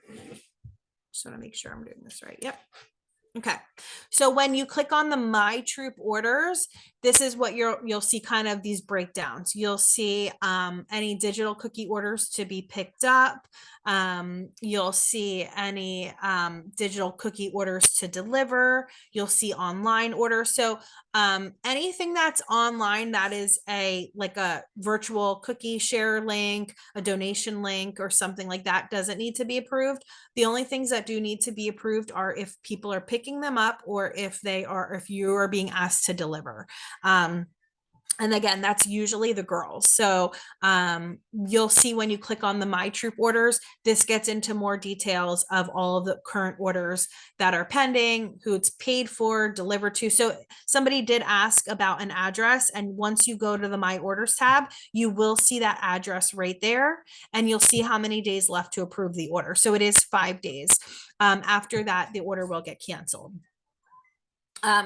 S1: Just want to make sure I'm doing this right. Yep. Okay. So when you click on the My Troop Orders, this is what you'll see, kind of these breakdowns. You'll see any digital cookie orders to be picked up. You'll see any digital cookie orders to deliver. You'll see online orders. So anything that's online that is like a virtual cookie share link, a donation link, or something like that doesn't need to be approved. The only things that do need to be approved are if people are picking them up, or if you are being asked to deliver. And again, that's usually the girls. So you'll see when you click on the My Troop Orders, this gets into more details of all of the current orders that are pending, who it's paid for, delivered to. So somebody did ask about an address, and once you go to the My Orders tab, you will see that address right there, and you'll see how many days left to approve the order. So it is 5 days. After that, the order will get canceled.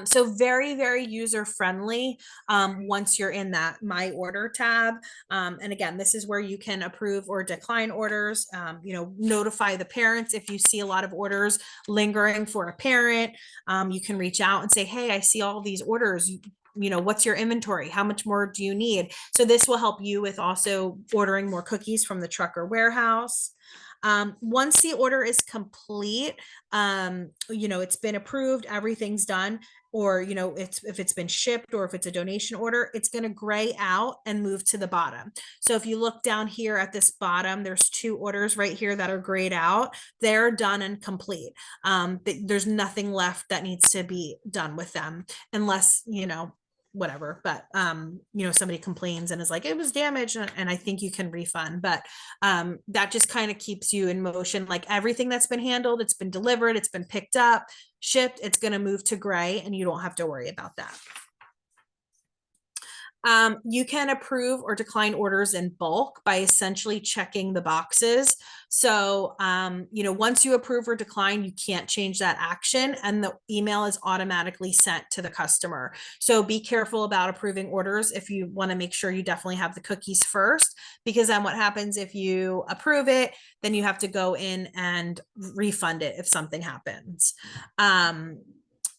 S1: So very, very user friendly once you're in that My Order tab. And again, this is where you can approve or decline orders, notify the parents if you see a lot of orders lingering for a parent. You can reach out and say, hey, I see all these orders. What's your inventory? How much more do you need? So this will help you with also ordering more cookies from the truck or warehouse. Once the order is complete, it's been approved, everything's done, or, if it's been shipped, or if it's a donation order, it's going to gray out and move to the bottom. So if you look down here at this bottom, there's 2 orders right here that are grayed out. They're done and complete. There's nothing left that needs to be done with them, unless, whatever, but somebody complains and is like, it was damaged, and I think you can refund. But that just kind of keeps you in motion. Like, everything that's been handled, it's been delivered, it's been picked up, shipped, it's going to move to gray, and you don't have to worry about that. You can approve or decline orders in bulk by essentially checking the boxes. So, once you approve or decline, you can't change that action, and the email is automatically sent to the customer. So be careful about approving orders if you want to make sure you definitely have the cookies first, because then what happens if you approve it, then you have to go in and refund it if something happens.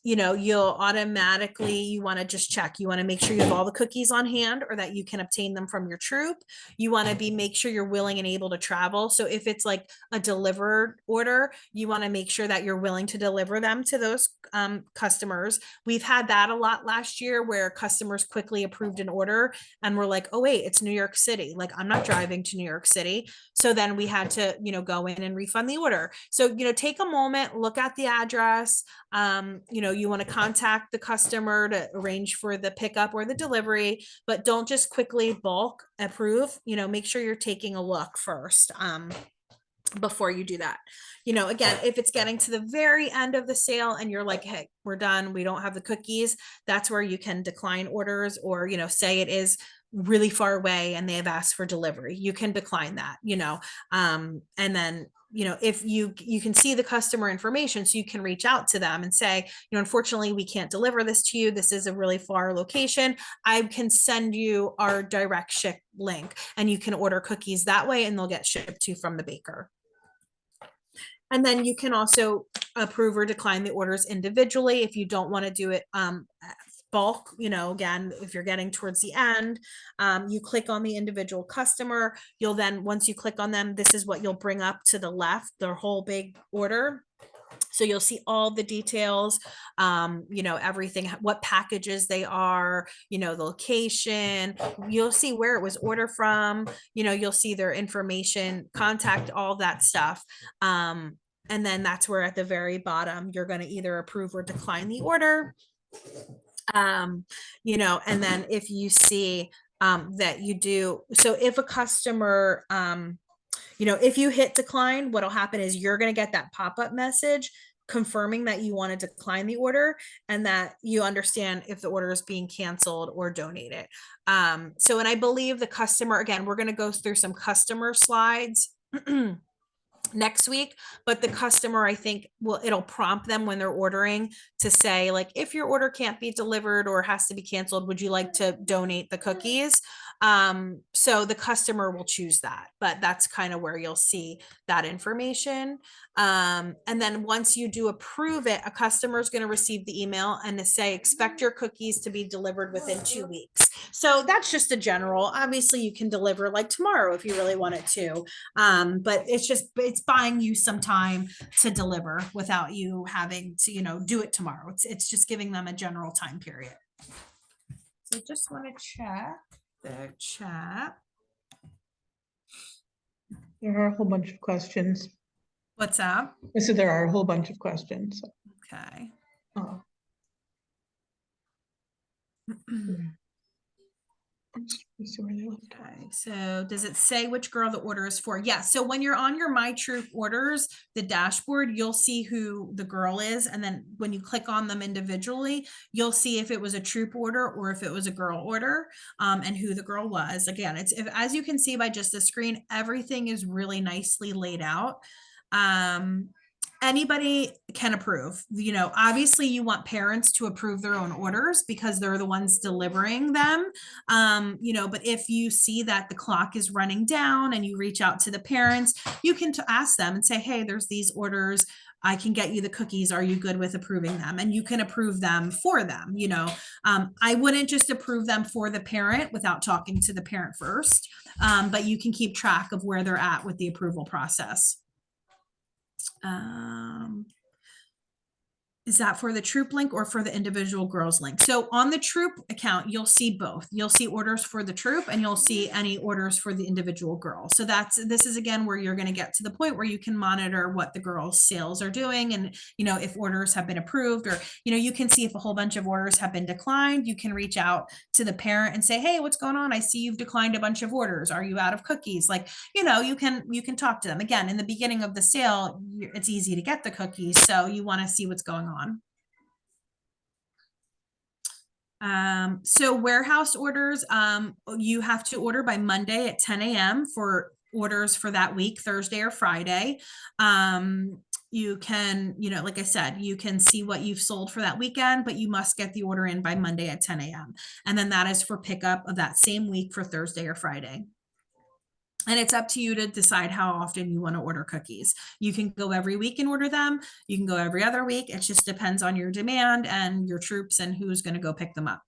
S1: You'll automatically, you want to just check, you want to make sure you have all the cookies on hand, or that you can obtain them from your troop. You want to make sure you're willing and able to travel. So if it's like a delivered order, you want to make sure that you're willing to deliver them to those customers. We've had that a lot last year, where customers quickly approved an order and were like, oh wait, it's New York City. Like, I'm not driving to New York City. So then we had to, go in and refund the order. So, take a moment, look at the address. You want to contact the customer to arrange for the pickup or the delivery, but don't just quickly bulk approve. Make sure you're taking a look first before you do that. Again, if it's getting to the very end of the sale and you're like, hey, we're done, we don't have the cookies, that's where you can decline orders, or, say it is really far away and they have asked for delivery, you can decline that, and then if you can see the customer information, so you can reach out to them and say, unfortunately, we can't deliver this to you. This is a really far location. I can send you our direct ship link and you can order cookies that way and they'll get shipped to you from the baker. And then you can also approve or decline the orders individually if you don't want to do it bulk. Again, if you're getting towards the end, you click on the individual customer. You'll then, once you click on them, this is what you'll bring up to the left, their whole big order. So you'll see all the details, everything, what packages they are, the location, you'll see where it was ordered from, you'll see their information, contact, all that stuff. And then that's where at the very bottom, you're going to either approve or decline the order. And then if you see that you do, so if a customer, if you hit decline, what'll happen is you're going to get that pop-up message confirming that you want to decline the order and that you understand if the order is being canceled or donated. And I believe the customer, again, we're going to go through some customer slides next week, but the customer, I think, it'll prompt them when they're ordering to say, like, if your order can't be delivered or has to be canceled, would you like to donate the cookies? So the customer will choose that, but that's kind of where you'll see that information. And then once you do approve it, a customer is going to receive the email and to say, expect your cookies to be delivered within 2 weeks. So that's just a general. Obviously, you can deliver like tomorrow if you really wanted to. But it's buying you some time to deliver without you having to, do it tomorrow. It's just giving them a general time period. So just want to check the chat.
S2: There are a whole bunch of questions.
S1: What's that?
S2: I said there are a whole bunch of questions.
S1: Okay.
S2: Oh.
S1: Okay, so does it say which girl the order is for? Yeah, so when you're on your My Troop orders, the dashboard, you'll see who the girl is. And then when you click on them individually, you'll see if it was a troop order or if it was a girl order, and who the girl was. Again, as you can see by just the screen, everything is really nicely laid out. Anybody can approve. Obviously you want parents to approve their own orders because they're the ones delivering them. But if you see that the clock is running down and you reach out to the parents, you can ask them and say, hey, there's these orders. I can get you the cookies. Are you good with approving them? And you can approve them for them. I wouldn't just approve them for the parent without talking to the parent first. But you can keep track of where they're at with the approval process. Is that for the troop link or for the individual girls link? So on the troop account, you'll see both. You'll see orders for the troop and you'll see any orders for the individual girl. So this is again where you're going to get to the point where you can monitor what the girls' sales are doing. And, if orders have been approved or, you can see if a whole bunch of orders have been declined, you can reach out to the parent and say, hey, what's going on? I see you've declined a bunch of orders. Are you out of cookies? Like, you can talk to them. Again, in the beginning of the sale, it's easy to get the cookies. So you want to see what's going on. So warehouse orders, you have to order by Monday at 10 a.m. for orders for that week, Thursday or Friday. You can, like I said, you can see what you've sold for that weekend, but you must get the order in by Monday at 10 a.m. And then that is for pickup of that same week for Thursday or Friday. And it's up to you to decide how often you want to order cookies. You can go every week and order them. You can go every other week. It just depends on your demand and your troops and who's going to go pick them up.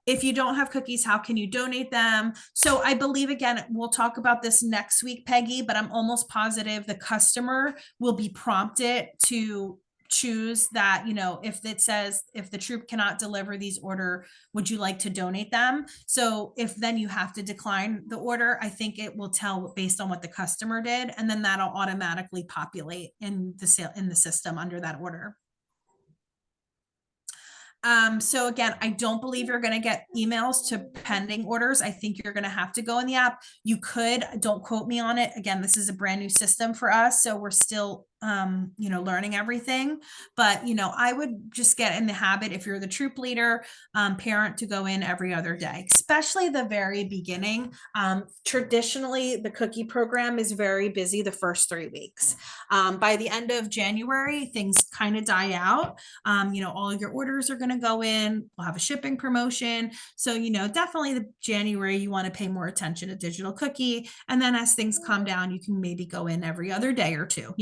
S1: If you don't have cookies, how can you donate them? So I believe, again, we'll talk about this next week, Peggy, but I'm almost positive the customer will be prompted to choose that, if it says, if the troop cannot deliver these order, would you like to donate them? So if then you have to decline the order, I think it will tell based on what the customer did, and then that'll automatically populate in the system under that order. So again, I don't believe you're going to get emails to pending orders. I think you're going to have to go in the app. You could, don't quote me on it. Again, this is a brand new system for us. So we're still learning everything. But, I would just get in the habit, if you're the troop leader, parent, to go in every other day, especially the very beginning. Traditionally, the cookie program is very busy the first 3 weeks. By the end of January, things kind of die out. All your orders are going to go in. We'll have a shipping promotion. So, definitely the January, you want to pay more attention to digital cookie. And then as things calm down, you can maybe go in every other day or two.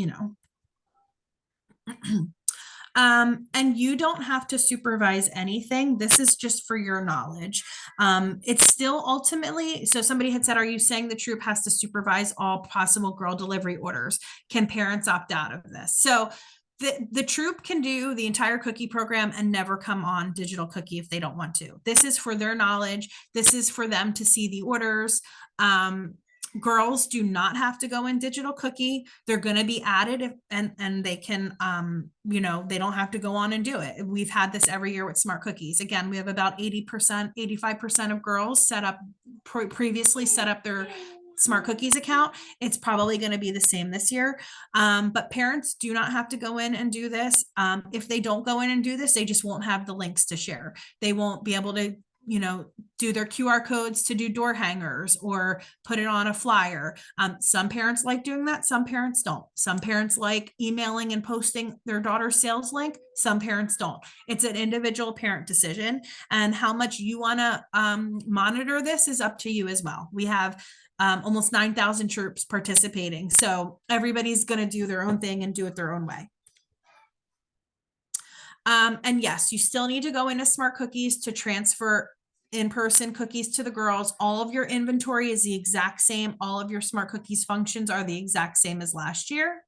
S1: And you don't have to supervise anything. This is just for your knowledge. It's still ultimately, so somebody had said, are you saying the troop has to supervise all possible girl delivery orders? Can parents opt out of this? So the troop can do the entire cookie program and never come on digital cookie if they don't want to. This is for their knowledge. This is for them to see the orders. Girls do not have to go in digital cookie. They're going to be added and they can, they don't have to go on and do it. We've had this every year with Smart Cookies. Again, we have about 80%, 85% of girls previously set up their Smart Cookies account. It's probably going to be the same this year. But parents do not have to go in and do this. If they don't go in and do this, they just won't have the links to share. They won't be able to do their QR codes to do door hangers or put it on a flyer. Some parents like doing that. Some parents don't. Some parents like emailing and posting their daughter's sales link. Some parents don't. It's an individual parent decision, and how much you want to monitor this is up to you as well. We have almost 9,000 troops participating. So everybody's going to do their own thing and do it their own way. And yes, you still need to go into Smart Cookies to transfer in-person cookies to the girls. All of your inventory is the exact same. All of your Smart Cookies functions are the exact same as last year.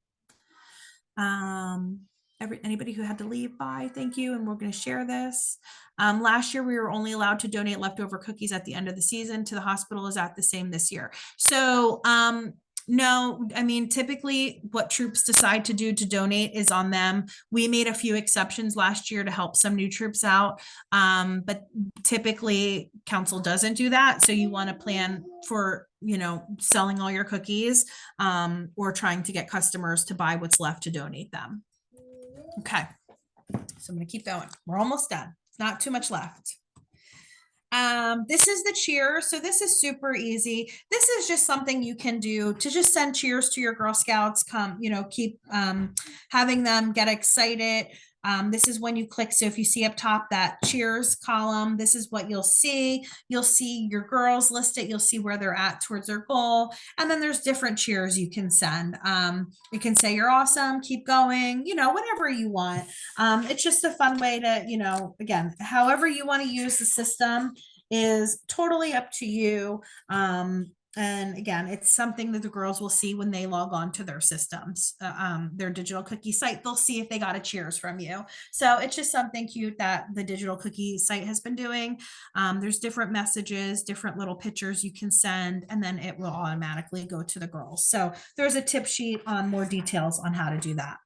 S1: Anybody who had to leave, bye, thank you. And we're going to share this. Last year, we were only allowed to donate leftover cookies at the end of the season to the hospital. Is that the same this year? So, no, I mean, typically what troops decide to do to donate is on them. We made a few exceptions last year to help some new troops out. But typically council doesn't do that. So you want to plan for, selling all your cookies, or trying to get customers to buy what's left to donate them. Okay. So I'm going to keep going. We're almost done. It's not too much left. This is the cheer. So this is super easy. This is just something you can do to just send cheers to your Girl Scouts. Keep having them get excited. This is when you click. So if you see up top that cheers column, this is what you'll see. You'll see your girls listed. You'll see where they're at towards their goal. And then there's different cheers you can send. You can say you're awesome, keep going, whatever you want. It's just a fun way to, again, however you want to use the system is totally up to you. And again, it's something that the girls will see when they log on to their systems, their digital cookie site. They'll see if they got a cheers from you. So it's just something cute that the digital cookie site has been doing. There's different messages, different little pictures you can send, and then it will automatically go to the girls. So there's a tip sheet on more details on how to do that.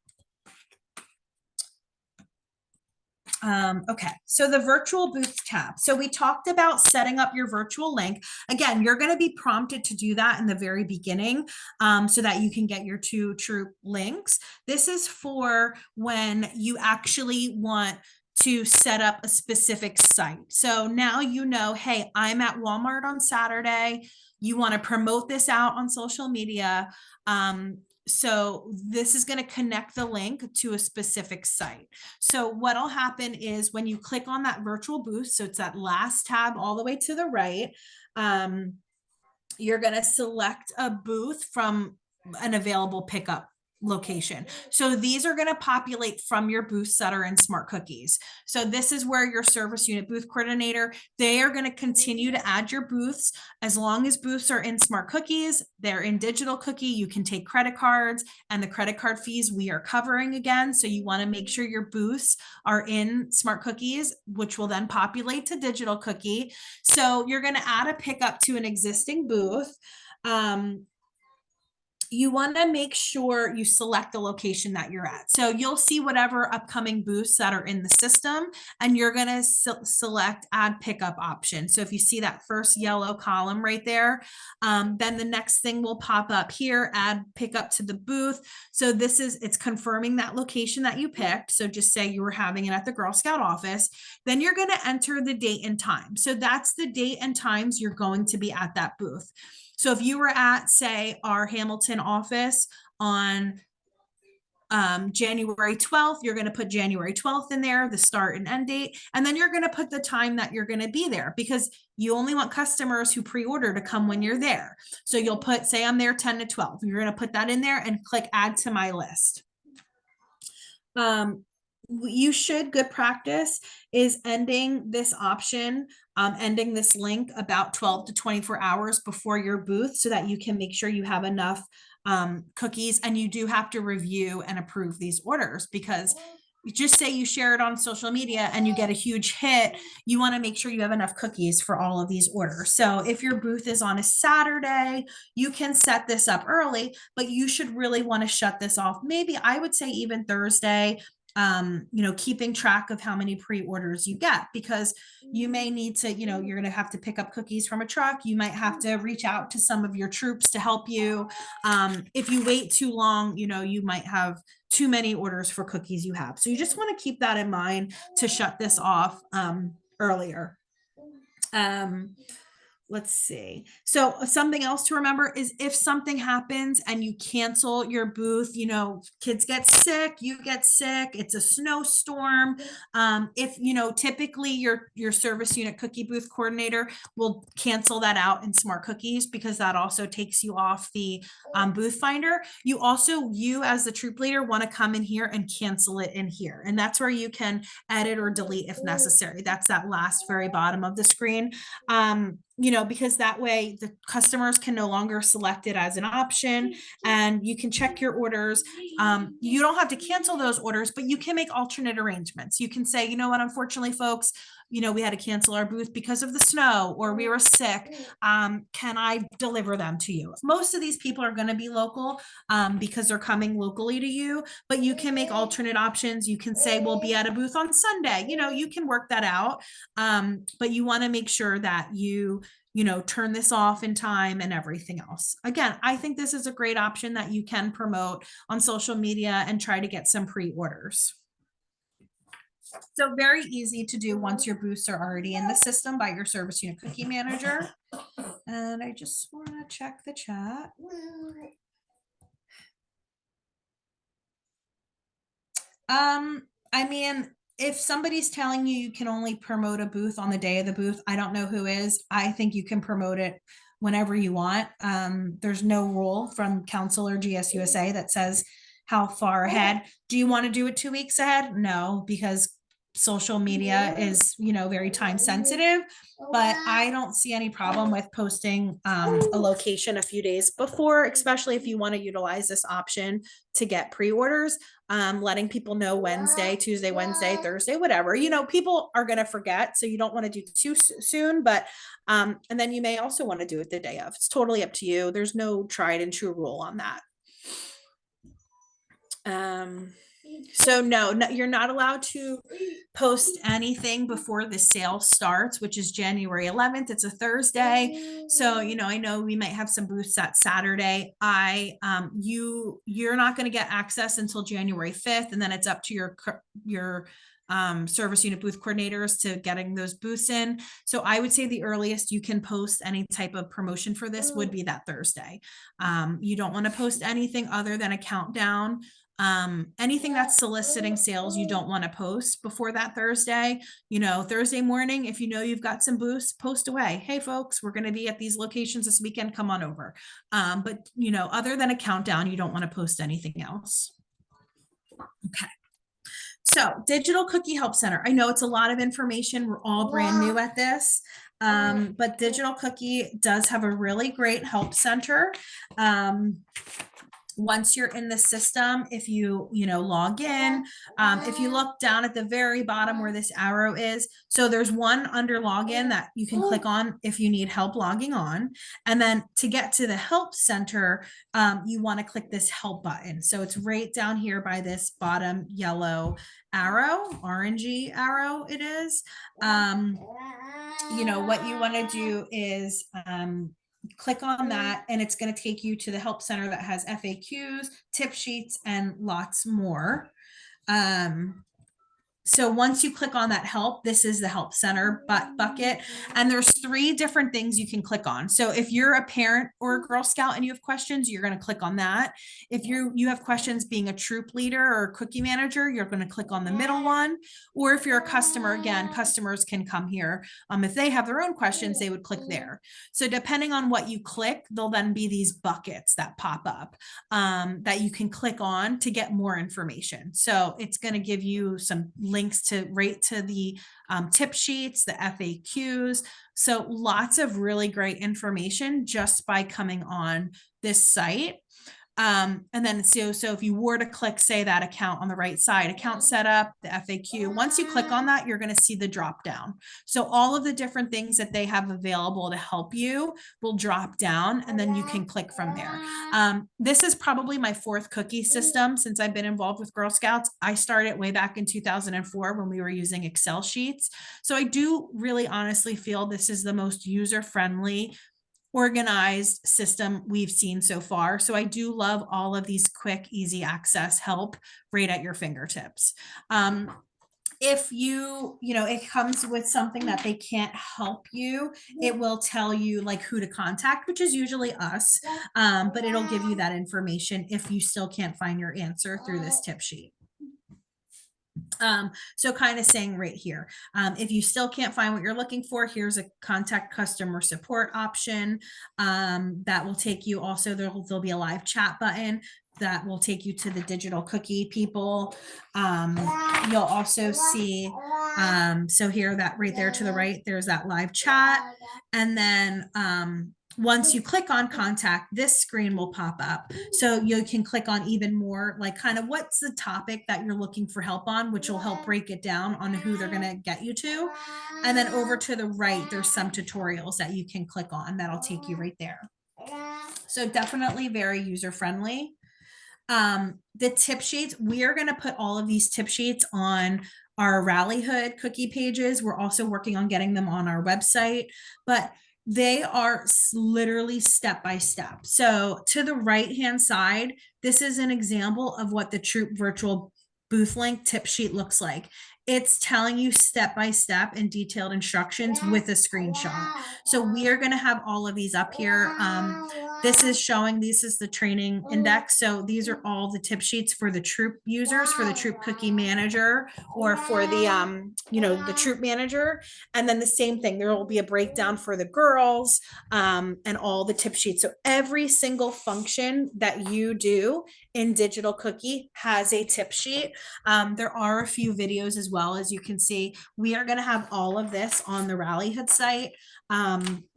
S1: Okay, so the virtual booth tab. So we talked about setting up your virtual link. Again, you're going to be prompted to do that in the very beginning, so that you can get your 2 troop links. This is for when you actually want to set up a specific site. So now hey, I'm at Walmart on Saturday. You want to promote this out on social media. So this is going to connect the link to a specific site. So what'll happen is when you click on that virtual booth, so it's that last tab all the way to the right, you're going to select a booth from an available pickup location. So these are going to populate from your booths that are in Smart Cookies. So this is where your service unit booth coordinator, they are going to continue to add your booths as long as booths are in Smart Cookies. They're in digital cookie. You can take credit cards, and the credit card fees we are covering again. So you want to make sure your booths are in Smart Cookies, which will then populate to digital cookie. So you're going to add a pickup to an existing booth. you want to make sure you select the location that you're at. So you'll see whatever upcoming booths that are in the system, and you're going to select add pickup option. So if you see that first yellow column right there, then the next thing will pop up here, add pickup to the booth. So it's confirming that location that you picked. So just say you were having it at the Girl Scout office. Then you're going to enter the date and time. So that's the date and times you're going to be at that booth. So if you were at, say, our Hamilton office on January 12th, you're going to put January 12th in there, the start and end date, and then you're going to put the time that you're going to be there, because you only want customers who pre-order to come when you're there. So you'll put, say I'm there 10 to 12. You're going to put that in there and click add to my list. Good practice is ending this option, ending this link about 12 to 24 hours before your booth, so that you can make sure you have enough cookies. And you do have to review and approve these orders, because just say you share it on social media and you get a huge hit, you want to make sure you have enough cookies for all of these orders. So if your booth is on a Saturday, you can set this up early, but you should really want to shut this off. Maybe I would say even Thursday, keeping track of how many pre-orders you get, because you may need to, you're going to have to pick up cookies from a truck. You might have to reach out to some of your troops to help you. If you wait too long, you might have too many orders for cookies you have. So you just want to keep that in mind to shut this off earlier. Let's see. So something else to remember is if something happens and you cancel your booth, kids get sick, you get sick, it's a snowstorm. If, typically your service unit cookie booth coordinator will cancel that out in Smart Cookies, because that also takes you off the booth finder. You as the troop leader, want to come in here and cancel it in here. And that's where you can edit or delete if necessary. That's that last very bottom of the screen. Because that way the customers can no longer select it as an option, and you can check your orders. You don't have to cancel those orders, but you can make alternate arrangements. You can say, you know what, unfortunately, folks, we had to cancel our booth because of the snow, or we were sick. Can I deliver them to you? Most of these people are going to be local because they're coming locally to you, but you can make alternate options. You can say, we'll be at a booth on Sunday. You can work that out. But you want to make sure that you turn this off in time and everything else. Again, I think this is a great option that you can promote on social media and try to get some pre-orders. So very easy to do once your booths are already in the system by your service unit cookie manager. And I just want to check the chat. If somebody's telling you can only promote a booth on the day of the booth, I don't know who is. I think you can promote it whenever you want. There's no rule from Council or GSUSA that says how far ahead. Do you want to do it 2 weeks ahead? No, because social media is, very time sensitive, but I don't see any problem with posting a location a few days before, especially if you want to utilize this option to get pre-orders, letting people know Wednesday, Tuesday, Wednesday, Thursday, whatever, people are going to forget. So you don't want to do too soon, but, and then you may also want to do it the day of. It's totally up to you. There's no tried and true rule on that. So no, you're not allowed to post anything before the sale starts, which is January 11th. It's a Thursday. So, I know we might have some booths that Saturday. You're not going to get access until January 5th. And then it's up to your service unit booth coordinators to getting those booths in. So I would say the earliest you can post any type of promotion for this would be that Thursday. You don't want to post anything other than a countdown. Anything that's soliciting sales, you don't want to post before that Thursday. Thursday morning, if you've got some booths, post away. Hey folks, we're going to be at these locations this weekend, come on over. But other than a countdown, you don't want to post anything else. Okay. So Digital Cookie Help Center. I know it's a lot of information. We're all brand new at this. But Digital Cookie does have a really great help center. Once you're in the system, if you log in, if you look down at the very bottom where this arrow is, so there's one under login that you can click on if you need help logging on. And then to get to the help center, you want to click this help button. So it's right down here by this bottom yellow arrow, orangey arrow it is. What you want to do is click on that, and it's going to take you to the help center that has FAQs, tip sheets, and lots more. So once you click on that help, this is the help center bucket, and there's 3 different things you can click on. So if you're a parent or a Girl Scout and you have questions, you're going to click on that. If you have questions being a troop leader or cookie manager, you're going to click on the middle one. Or if you're a customer, again, customers can come here. If they have their own questions, they would click there. So depending on what you click, there'll then be these buckets that pop up that you can click on to get more information. So it's going to give you some links to the tip sheets, the FAQs. So lots of really great information just by coming on this site. And then so if you were to click, say, that account on the right side, account setup, the FAQ, once you click on that, you're going to see the drop down. So all of the different things that they have available to help you will drop down, and then you can click from there. This is probably my 4th cookie system since I've been involved with Girl Scouts. I started way back in 2004 when we were using Excel sheets. So I do really honestly feel this is the most user-friendly, organized system we've seen so far. So I do love all of these quick, easy access help right at your fingertips. If it comes with something that they can't help you, it will tell you like who to contact, which is usually us. But it'll give you that information if you still can't find your answer through this tip sheet. So kind of saying right here, if you still can't find what you're looking for, here's a contact customer support option that will take you. Also, there'll be a live chat button that will take you to the digital cookie people. You'll also see, so here, that right there to the right, there's that live chat. And then once you click on contact, this screen will pop up. So you can click on even more, like kind of what's the topic that you're looking for help on, which will help break it down on who they're going to get you to. And then over to the right, there's some tutorials that you can click on that'll take you right there. So definitely very user-friendly. The tip sheets, we are going to put all of these tip sheets on our Rallyhood cookie pages. We're also working on getting them on our website, but they are literally step by step. So to the right-hand side, this is an example of what the Troop Virtual Booth Link tip sheet looks like. It's telling you step by step and detailed instructions with a screenshot. So we are going to have all of these up here. This is showing, this is the training index. So these are all the tip sheets for the troop users, for the troop cookie manager, or for the, the troop manager. And then the same thing, there will be a breakdown for the girls and all the tip sheets. So every single function that you do in Digital Cookie has a tip sheet. There are a few videos as well. As you can see, we are going to have all of this on the Rallyhood site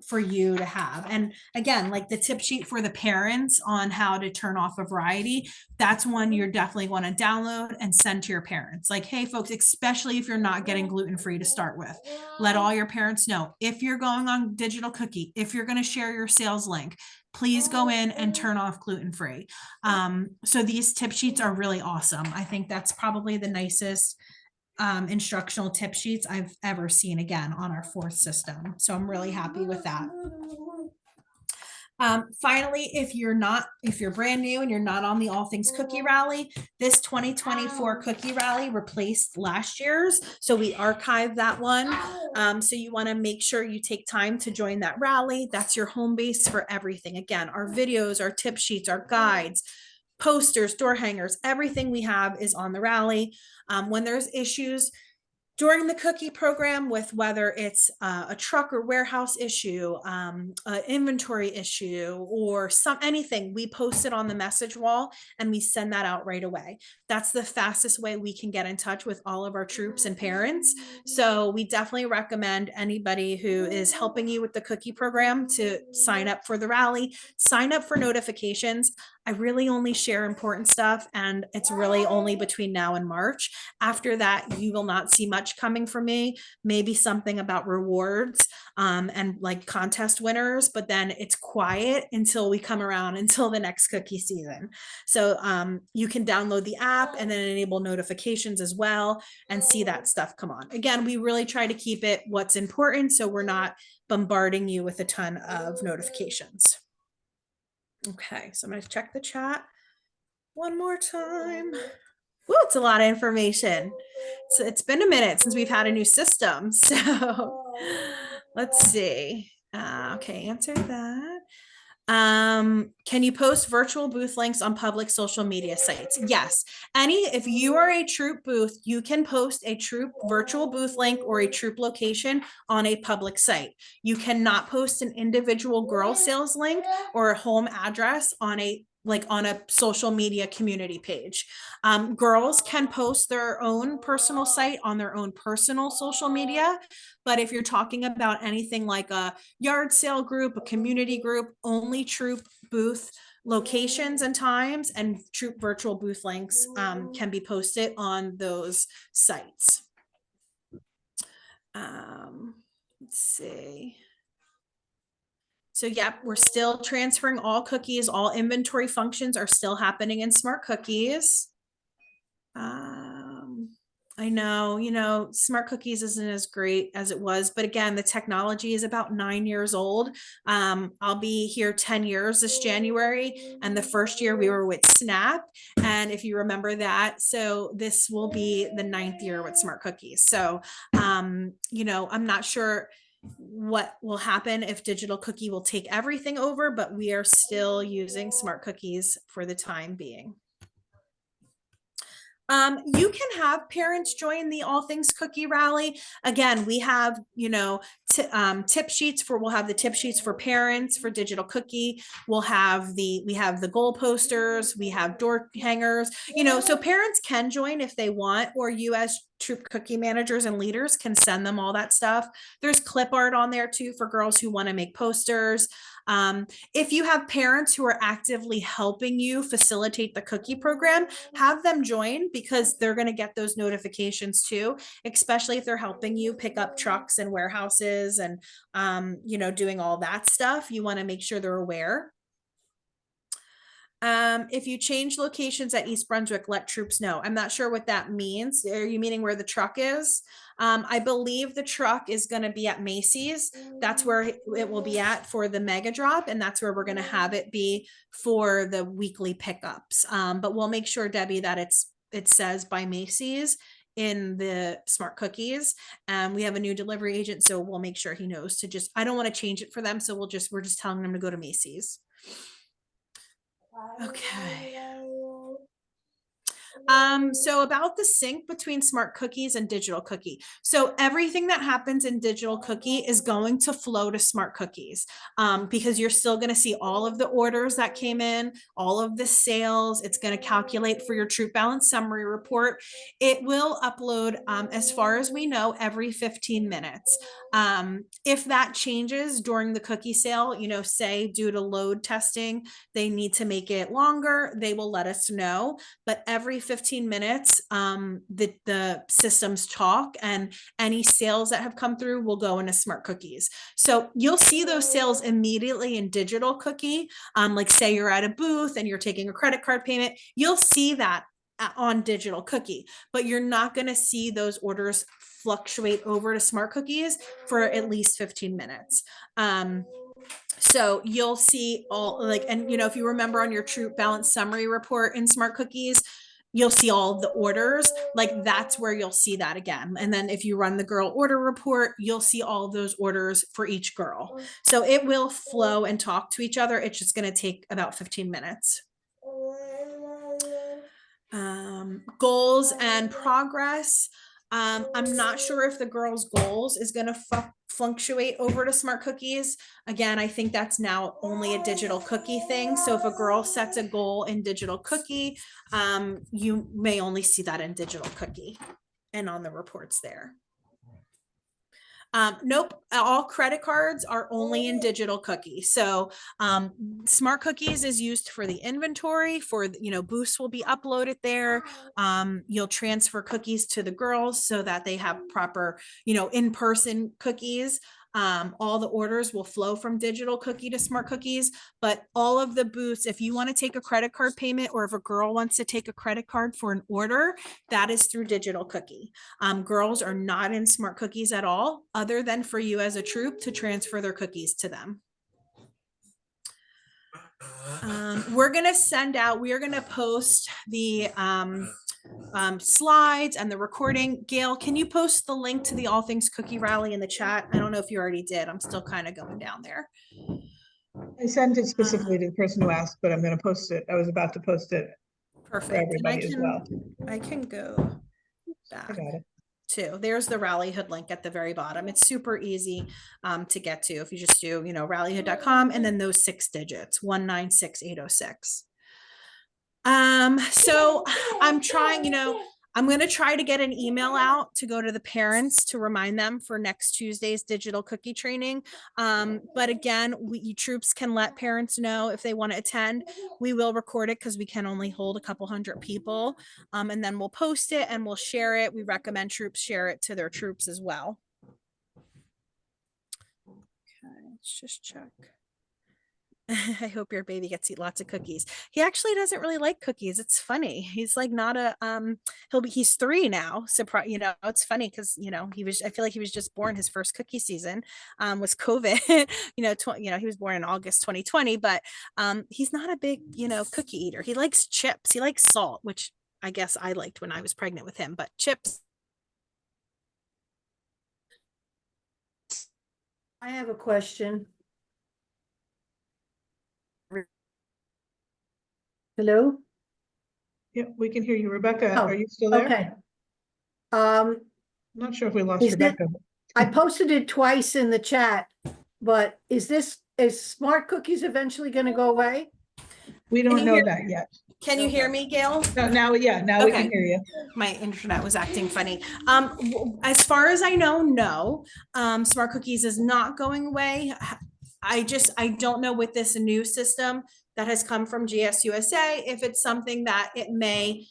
S1: for you to have. And again, like the tip sheet for the parents on how to turn off a variety, that's one you're definitely want to download and send to your parents. Like, hey folks, especially if you're not getting gluten-free to start with, let all your parents know if you're going on Digital Cookie, if you're going to share your sales link, please go in and turn off gluten-free. So these tip sheets are really awesome. I think that's probably the nicest instructional tip sheets I've ever seen, again, on our 4th system. So I'm really happy with that. Finally, if you're brand new and you're not on the All Things Cookie Rally, this 2024 Cookie Rally replaced last year's. So we archived that one. So you want to make sure you take time to join that rally. That's your home base for everything. Again, our videos, our tip sheets, our guides, posters, door hangers, everything we have is on the rally. When there's issues during the cookie program, with whether it's a truck or warehouse issue, an inventory issue, or anything, we post it on the message wall and we send that out right away. That's the fastest way we can get in touch with all of our troops and parents. So we definitely recommend anybody who is helping you with the cookie program to sign up for the rally, sign up for notifications. I really only share important stuff, and it's really only between now and March. After that, you will not see much coming from me, maybe something about rewards and like contest winners, but then it's quiet until we come around until the next cookie season. So you can download the app and then enable notifications as well and see that stuff come on. Again, we really try to keep it what's important so we're not bombarding you with a ton of notifications. Okay, so I'm going to check the chat one more time. Woo, it's a lot of information. So it's been a minute since we've had a new system. So let's see. Okay, answer that. Can you post virtual booth links on public social media sites? Yes. If you are a Troop booth, you can post a Troop virtual booth link or a Troop location on a public site. You cannot post an individual girl sales link or a home address on a social media community page. Girls can post their own personal site on their own personal social media. But if you're talking about anything like a yard sale group, a community group, only Troop booth locations and times and Troop virtual booth links can be posted on those sites. Let's see. So yep, we're still transferring all cookies. All inventory functions are still happening in Smart Cookies. I know, Smart Cookies isn't as great as it was, but again, the technology is about 9 years old. I'll be here 10 years this January, and the first year we were with Snap. And if you remember that, so this will be the 9th year with Smart Cookies. So, I'm not sure what will happen if Digital Cookie will take everything over, but we are still using Smart Cookies for the time being. You can have parents join the All Things Cookie Rally. Again, we have, tip sheets we'll have the tip sheets for parents for Digital Cookie. We have the goal posters, we have door hangers, so parents can join if they want, or you as Troop cookie managers and leaders can send them all that stuff. There's clip art on there too for girls who want to make posters. If you have parents who are actively helping you facilitate the cookie program, have them join because they're going to get those notifications too, especially if they're helping you pick up trucks and warehouses and, doing all that stuff. You want to make sure they're aware. If you change locations at East Brunswick, let troops know. I'm not sure what that means. Are you meaning where the truck is? I believe the truck is going to be at Macy's. That's where it will be at for the mega drop. And that's where we're going to have it be for the weekly pickups. But we'll make sure, Debbie, that it says by Macy's in the Smart Cookies. We have a new delivery agent, so we'll make sure he knows to I don't want to change it for them. So we're just telling them to go to Macy's. Okay. So about the sync between Smart Cookies and Digital Cookie. So everything that happens in Digital Cookie is going to flow to Smart Cookies because you're still going to see all of the orders that came in, all of the sales. It's going to calculate for your Troop Balance Summary Report. It will upload, as far as we know, every 15 minutes. If that changes during the cookie sale, say due to load testing, they need to make it longer, they will let us know. But every 15 minutes, the systems talk, and any sales that have come through will go into Smart Cookies. So you'll see those sales immediately in Digital Cookie. Like say you're at a booth and you're taking a credit card payment, you'll see that on Digital Cookie, but you're not going to see those orders fluctuate over to Smart Cookies for at least 15 minutes. So you'll see all if you remember on your Troop Balance Summary Report in Smart Cookies, you'll see all the orders, that's where you'll see that again. And then if you run the girl order report, you'll see all those orders for each girl. So it will flow and talk to each other. It's just going to take about 15 minutes. Goals and progress. I'm not sure if the girls' goals is going to fluctuate over to Smart Cookies. Again, I think that's now only a Digital Cookie thing. So if a girl sets a goal in Digital Cookie, you may only see that in Digital Cookie and on the reports there. Nope. All credit cards are only in digital cookies. So Smart Cookies is used for the inventory for, booths will be uploaded there. You'll transfer cookies to the girls so that they have proper, in-person cookies. All the orders will flow from digital cookie to Smart Cookies, but all of the booths, if you want to take a credit card payment or if a girl wants to take a credit card for an order, that is through digital cookie. Girls are not in Smart Cookies at all, other than for you as a troop to transfer their cookies to them. We're going to send out, we are going to post the slides and the recording. Gail, can you post the link to the All Things Cookie Rally in the chat? I don't know if you already did. I'm still kind of going down there.
S2: I sent it specifically to the person who asked, but I'm going to post it. I was about to post it for
S1: Perfect.
S2: everybody as well.
S1: I can go
S2: I
S1: back
S2: got it.
S1: too. There's the Rallyhood link at the very bottom. It's super easy to get to if you just do, rallyhood.com and then those 6 digits, 196806. So I'm trying, I'm going to try to get an email out to go to the parents to remind them for next Tuesday's digital cookie training. But again, you troops can let parents know if they want to attend. We will record it because we can only hold a couple hundred people. And then we'll post it and we'll share it. We recommend troops share it to their troops as well. Okay, let's just check. I hope your baby gets to eat lots of cookies. He actually doesn't really like cookies. It's funny. He's like not a he's 3 now. Surprise, it's funny because I feel like he was just born. His first cookie season was COVID. He was born in August 2020, but he's not a big, cookie eater. He likes chips. He likes salt, which I guess I liked when I was pregnant with him, but chips.
S3: I have a question. Hello?
S2: Yeah, we can hear you. Rebecca,
S3: Oh,
S2: are you still there?
S3: Okay.
S2: I'm not sure if we lost
S3: Is that-
S2: Rebecca.
S3: I posted it twice in the chat, but is Smart Cookies eventually going to go away?
S2: We
S1: Can
S2: don't
S1: you
S2: know
S1: hear-
S2: that yet.
S1: Can you hear me, Gail?
S2: No, now we
S1: Okay.
S2: can hear you.
S1: My internet was acting funny. As far as I know, no. Smart Cookies is not going away. I don't know with this new system that has come from GSUSA, if it's something that it may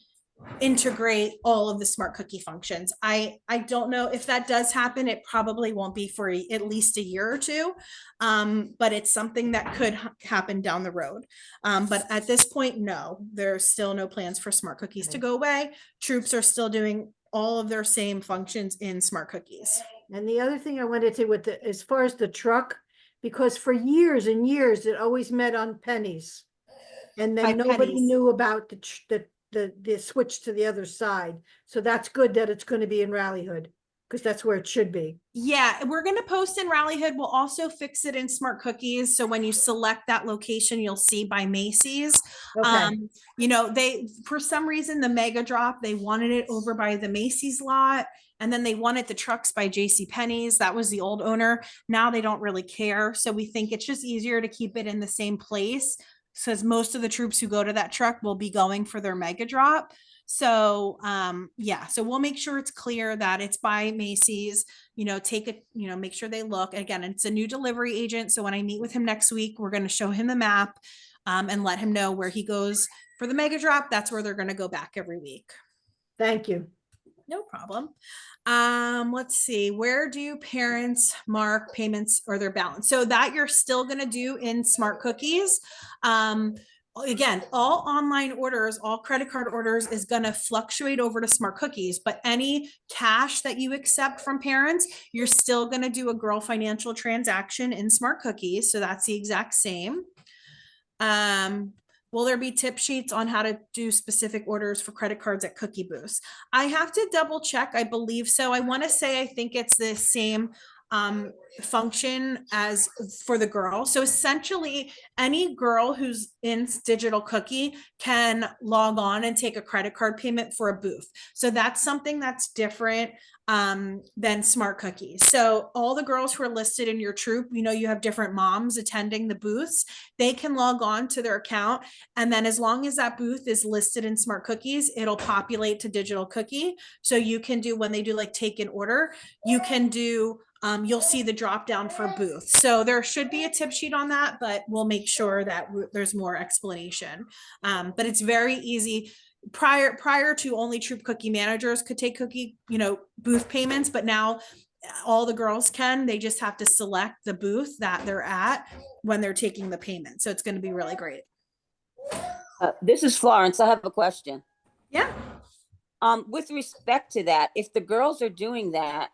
S1: integrate all of the Smart Cookie functions. I don't know if that does happen. It probably won't be for at least a year or two, but it's something that could happen down the road. But at this point, no, there's still no plans for Smart Cookies to go away. Troops are still doing all of their same functions in Smart Cookies.
S3: And the other thing I wanted to, as far as the truck, because for years and years, it always met on pennies. And then
S1: By
S3: nobody
S1: pennies.
S3: knew about the switch to the other side. So that's good that it's going to be in Rallyhood, because that's where it should be.
S1: Yeah, we're going to post in Rallyhood. We'll also fix it in Smart Cookies. So when you select that location, you'll see by Macy's.
S3: Okay.
S1: They, for some reason, the Mega Drop, they wanted it over by the Macy's lot. And then they wanted the trucks by JCPenney's. That was the old owner. Now they don't really care. So we think it's just easier to keep it in the same place. Because most of the troops who go to that truck will be going for their Mega Drop. So so we'll make sure it's clear that it's by Macy's, make sure they look. Again, it's a new delivery agent. So when I meet with him next week, we're going to show him the map and let him know where he goes for the Mega Drop. That's where they're going to go back every week.
S3: Thank you.
S1: No problem. Let's see, where do parents mark payments or their balance? So that you're still going to do in Smart Cookies. Again, all online orders, all credit card orders is going to fluctuate over to Smart Cookies, but any cash that you accept from parents, you're still going to do a girl financial transaction in Smart Cookies. So that's the exact same. Will there be tip sheets on how to do specific orders for credit cards at cookie booths? I have to double check. I believe so. I want to say, I think it's the same function as for the girl. So essentially any girl who's in digital cookie can log on and take a credit card payment for a booth. So that's something that's different than Smart Cookies. So all the girls who are listed in your troop, you have different moms attending the booths, they can log on to their account. And then as long as that booth is listed in Smart Cookies, it'll populate to digital cookie. So you can do, when they do like take an order, you can do you'll see the drop down for booth. So there should be a tip sheet on that, but we'll make sure that there's more explanation. But it's very easy. Prior to, only Troop Cookie managers could take cookie, booth payments, but now all the girls can. They just have to select the booth that they're at when they're taking the payment. So it's going to be really great.
S4: This is Florence. I have a question.
S1: Yeah.
S4: With respect to that, if the girls are doing that,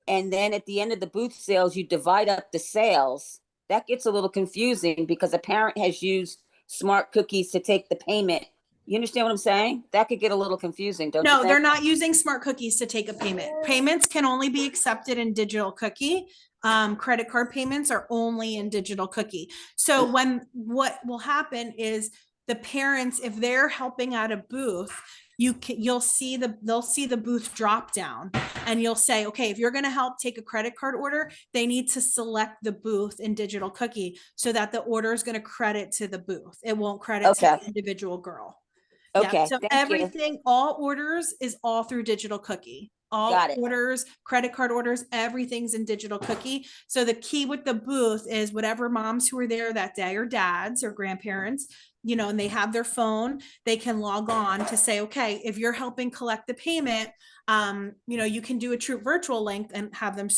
S4: and then at the end of the booth sales, you divide up the sales, that gets a little confusing because a parent has used Smart Cookies to take the payment. You understand what I'm saying? That could get a little confusing, don't you
S1: No,
S4: think?
S1: they're not using Smart Cookies to take a payment. Payments can only be accepted in Digital Cookie. Credit card payments are only in Digital Cookie. So what will happen is the parents, if they're helping at a booth, they'll see the booth drop down, and you'll say, okay, if you're going to help take a credit card order, they need to select the booth in Digital Cookie so that the order is going to credit to the booth. It won't credit to the individual girl.
S4: Okay.
S1: So
S4: thank
S1: everything, all orders is all through Digital Cookie. All
S4: Got it.
S1: orders, credit card orders, everything's in Digital Cookie. So the key with the booth is whatever moms who are there that day, or dads or grandparents, and they have their phone, they can log on to say, okay, if you're helping collect the payment, you can do a Troop virtual link and have them,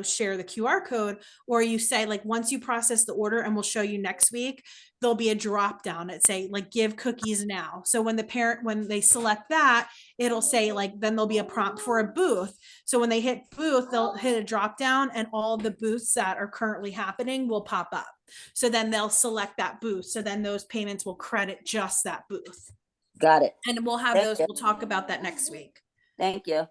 S1: share the QR code, or you say, like, once you process the order, and we'll show you next week, there'll be a drop down that say, like, give cookies now. So when they select that, it'll say, like, then there'll be a prompt for a booth. So when they hit booth, they'll hit a drop down, and all the booths that are currently happening will pop up. So then they'll select that booth. So then those payments will credit just that booth.
S4: Got it.
S1: And we'll have those, we'll talk about that next week.
S4: Thank you.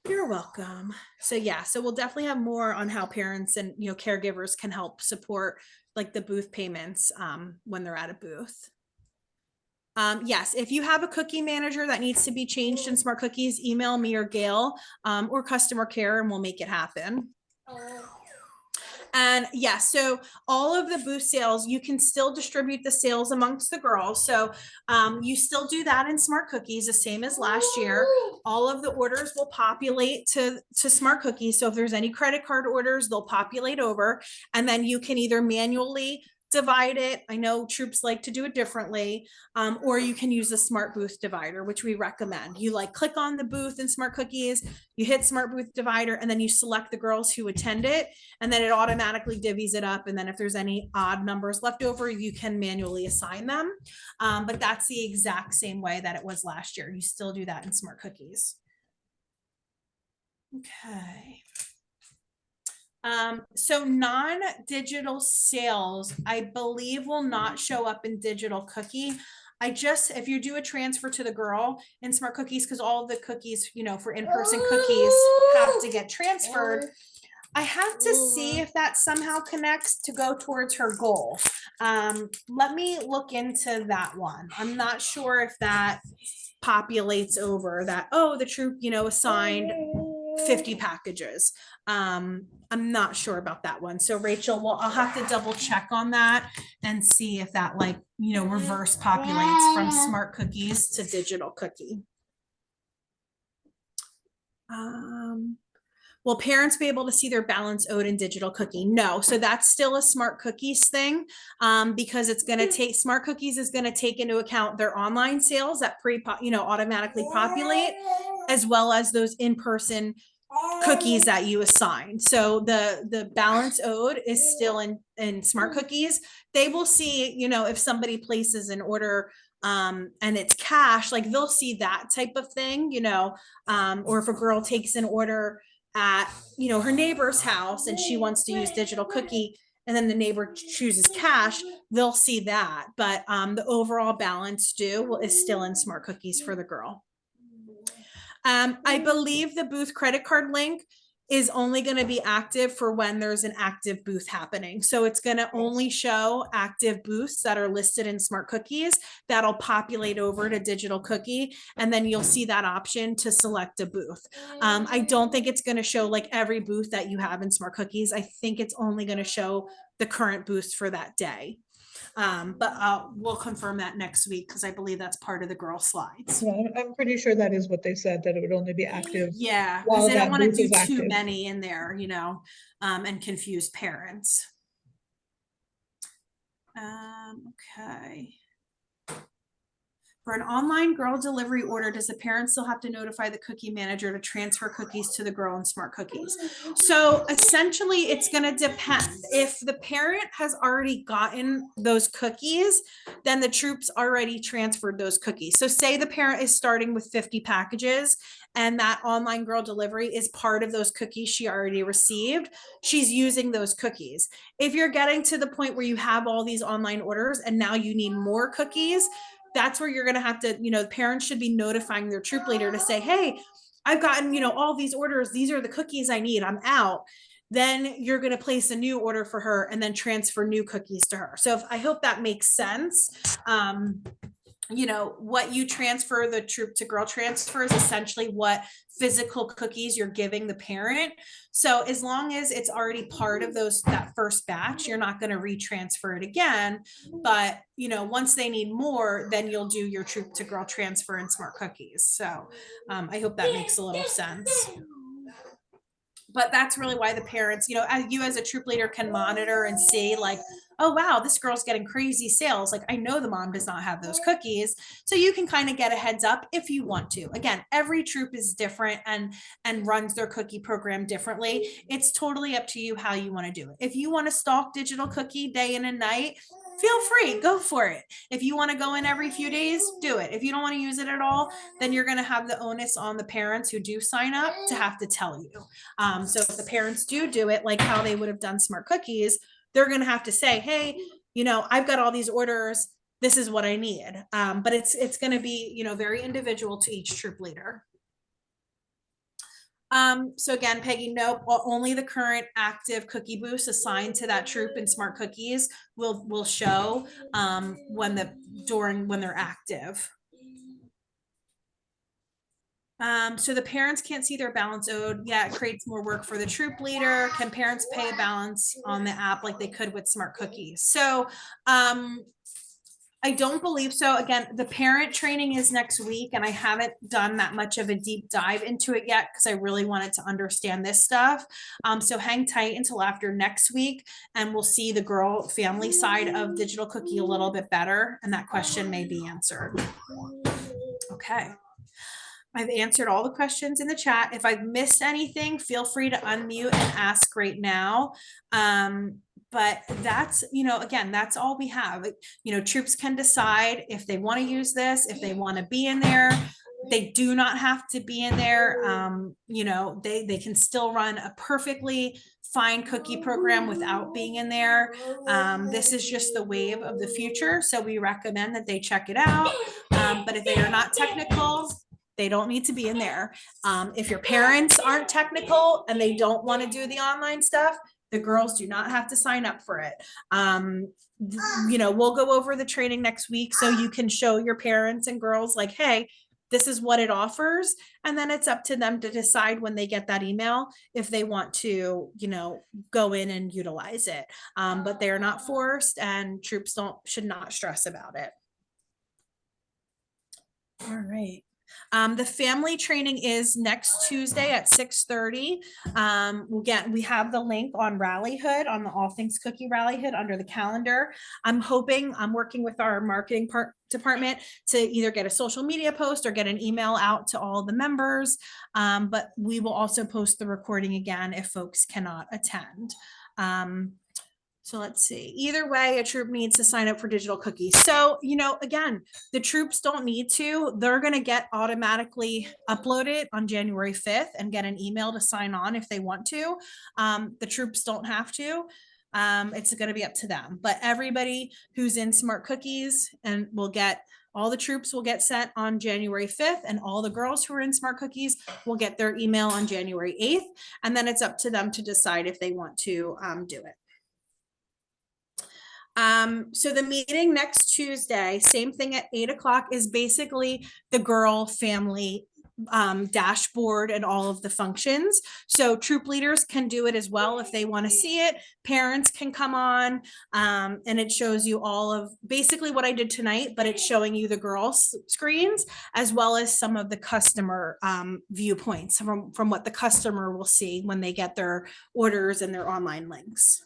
S1: You're welcome. So we'll definitely have more on how parents and, caregivers can help support, like, the booth payments when they're at a booth. Yes, if you have a cookie manager that needs to be changed in Smart Cookies, email me or Gail or customer care, and we'll make it happen. And so all of the booth sales, you can still distribute the sales amongst the girls. So you still do that in Smart Cookies, the same as last year. All of the orders will populate to Smart Cookies. So if there's any credit card orders, they'll populate over, and then you can either manually divide it. I know Troops like to do it differently, or you can use the Smart Booth Divider, which we recommend. You click on the booth in Smart Cookies, you hit Smart Booth Divider, and then you select the girls who attend it, and then it automatically divvies it up. And then if there's any odd numbers left over, you can manually assign them. But that's the exact same way that it was last year. You still do that in Smart Cookies. Okay. So non-digital sales, I believe, will not show up in Digital Cookie. If you do a transfer to the girl in Smart Cookies, because all of the cookies, for in-person cookies have to get transferred, I have to see if that somehow connects to go towards her goal. Let me look into that one. I'm not sure if that populates over that, the Troop, assigned 50 packages. I'm not sure about that one. So Rachel, I'll have to double check on that and see if that reverse populates from Smart Cookies to Digital Cookie. Will parents be able to see their balance owed in Digital Cookie? No. So that's still a Smart Cookies thing, because it's going to take, Smart Cookies is going to take into account their online sales that automatically populate, as well as those in-person cookies that you assign. So the balance owed is still in Smart Cookies. They will see, if somebody places an order and it's cash, they'll see that type of thing, or if a girl takes an order at, her neighbor's house and she wants to use Digital Cookie, and then the neighbor chooses cash, they'll see that. But the overall balance due is still in Smart Cookies for the girl. I believe the booth credit card link is only going to be active for when there's an active booth happening. So it's going to only show active booths that are listed in Smart Cookies. That'll populate over to Digital Cookie, and then you'll see that option to select a booth. I don't think it's going to show every booth that you have in Smart Cookies. I think it's only going to show the current booths for that day. But we'll confirm that next week because I believe that's part of the girl slides.
S2: Yeah, I'm pretty sure that is what they said, that it would only be active
S1: Yeah, because
S2: while
S1: they don't
S2: that
S1: want to
S2: booth
S1: do
S2: is
S1: too
S2: active.
S1: many in there, and confuse parents. Okay. For an online girl delivery order, does the parent still have to notify the cookie manager to transfer cookies to the girl in Smart Cookies? So essentially, it's going to depend. If the parent has already gotten those cookies, then the troops already transferred those cookies. So say the parent is starting with 50 packages and that online girl delivery is part of those cookies she already received, she's using those cookies. If you're getting to the point where you have all these online orders and now you need more cookies, that's where you're going to have to, parents should be notifying their troop leader to say, hey, I've gotten, all these orders. These are the cookies I need. I'm out. Then you're going to place a new order for her and then transfer new cookies to her. So I hope that makes sense. What you transfer the troop to girl transfer is essentially what physical cookies you're giving the parent. So as long as it's already part of that first batch, you're not going to retransfer it again. But, once they need more, then you'll do your troop to girl transfer in Smart Cookies. So I hope that makes a little sense. But that's really why the parents, you as a troop leader can monitor and see like, oh, wow, this girl's getting crazy sales. Like, I know the mom does not have those cookies. So you can kind of get a heads up if you want to. Again, every troop is different and runs their cookie program differently. It's totally up to you how you want to do it. If you want to stalk digital cookie day in and night, feel free, go for it. If you want to go in every few days, do it. If you don't want to use it at all, then you're going to have the onus on the parents who do sign up to have to tell you. So if the parents do it like how they would have done Smart Cookies, they're going to have to say, hey, I've got all these orders. This is what I need. But it's going to be, very individual to each troop leader. So again, Peggy, nope, only the current active cookie booths assigned to that troop in Smart Cookies will show when they're active. So the parents can't see their balance owed. Yeah, it creates more work for the troop leader. Can parents pay a balance on the app like they could with Smart Cookies? So I don't believe so. Again, the parent training is next week, and I haven't done that much of a deep dive into it yet because I really wanted to understand this stuff. So hang tight until after next week, and we'll see the girl family side of digital cookie a little bit better, and that question may be answered. Okay. I've answered all the questions in the chat. If I've missed anything, feel free to unmute and ask right now. But that's, again, that's all we have. Troops can decide if they want to use this, if they want to be in there. They do not have to be in there. They can still run a perfectly fine cookie program without being in there. This is just the wave of the future. So we recommend that they check it out. But if they are not technical, they don't need to be in there. If your parents aren't technical and they don't want to do the online stuff, the girls do not have to sign up for it. We'll go over the training next week so you can show your parents and girls like, hey, this is what it offers. And then it's up to them to decide when they get that email if they want to, go in and utilize it. But they're not forced, and troops should not stress about it. All right. The family training is next Tuesday at 6:30. We have the link on Rallyhood, on the All Things Cookie Rallyhood under the calendar. I'm working with our marketing department to either get a social media post or get an email out to all the members. But we will also post the recording again if folks cannot attend. So let's see. Either way, a troop needs to sign up for digital cookies. So, again, the troops don't need to. They're going to get automatically uploaded on January 5th and get an email to sign on if they want to. The troops don't have to. It's going to be up to them. But everybody who's in Smart Cookies and all the troops will get sent on January 5th, and all the girls who are in Smart Cookies will get their email on January 8th. And then it's up to them to decide if they want to do it. So the meeting next Tuesday, same thing at 8 o'clock, is basically the girl family dashboard and all of the functions. So troop leaders can do it as well if they want to see it. Parents can come on, and it shows you all of basically what I did tonight, but it's showing you the girls' screens as well as some of the customer viewpoints from what the customer will see when they get their orders and their online links.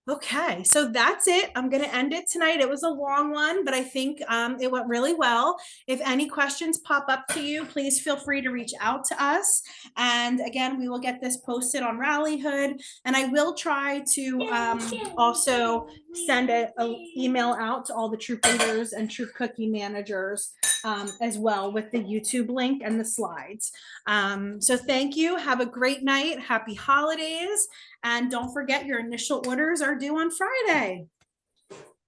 S1: Okay, so that's it. I'm going to end it tonight. It was a long one, but I think it went really well. If any questions pop up to you, please feel free to reach out to us. And again, we will get this posted on Rallyhood, and I will try to also send a email out to all the troop leaders and troop cookie managers as well with the YouTube link and the slides. So thank you. Have a great night. Happy holidays. And don't forget, your initial orders are due on Friday.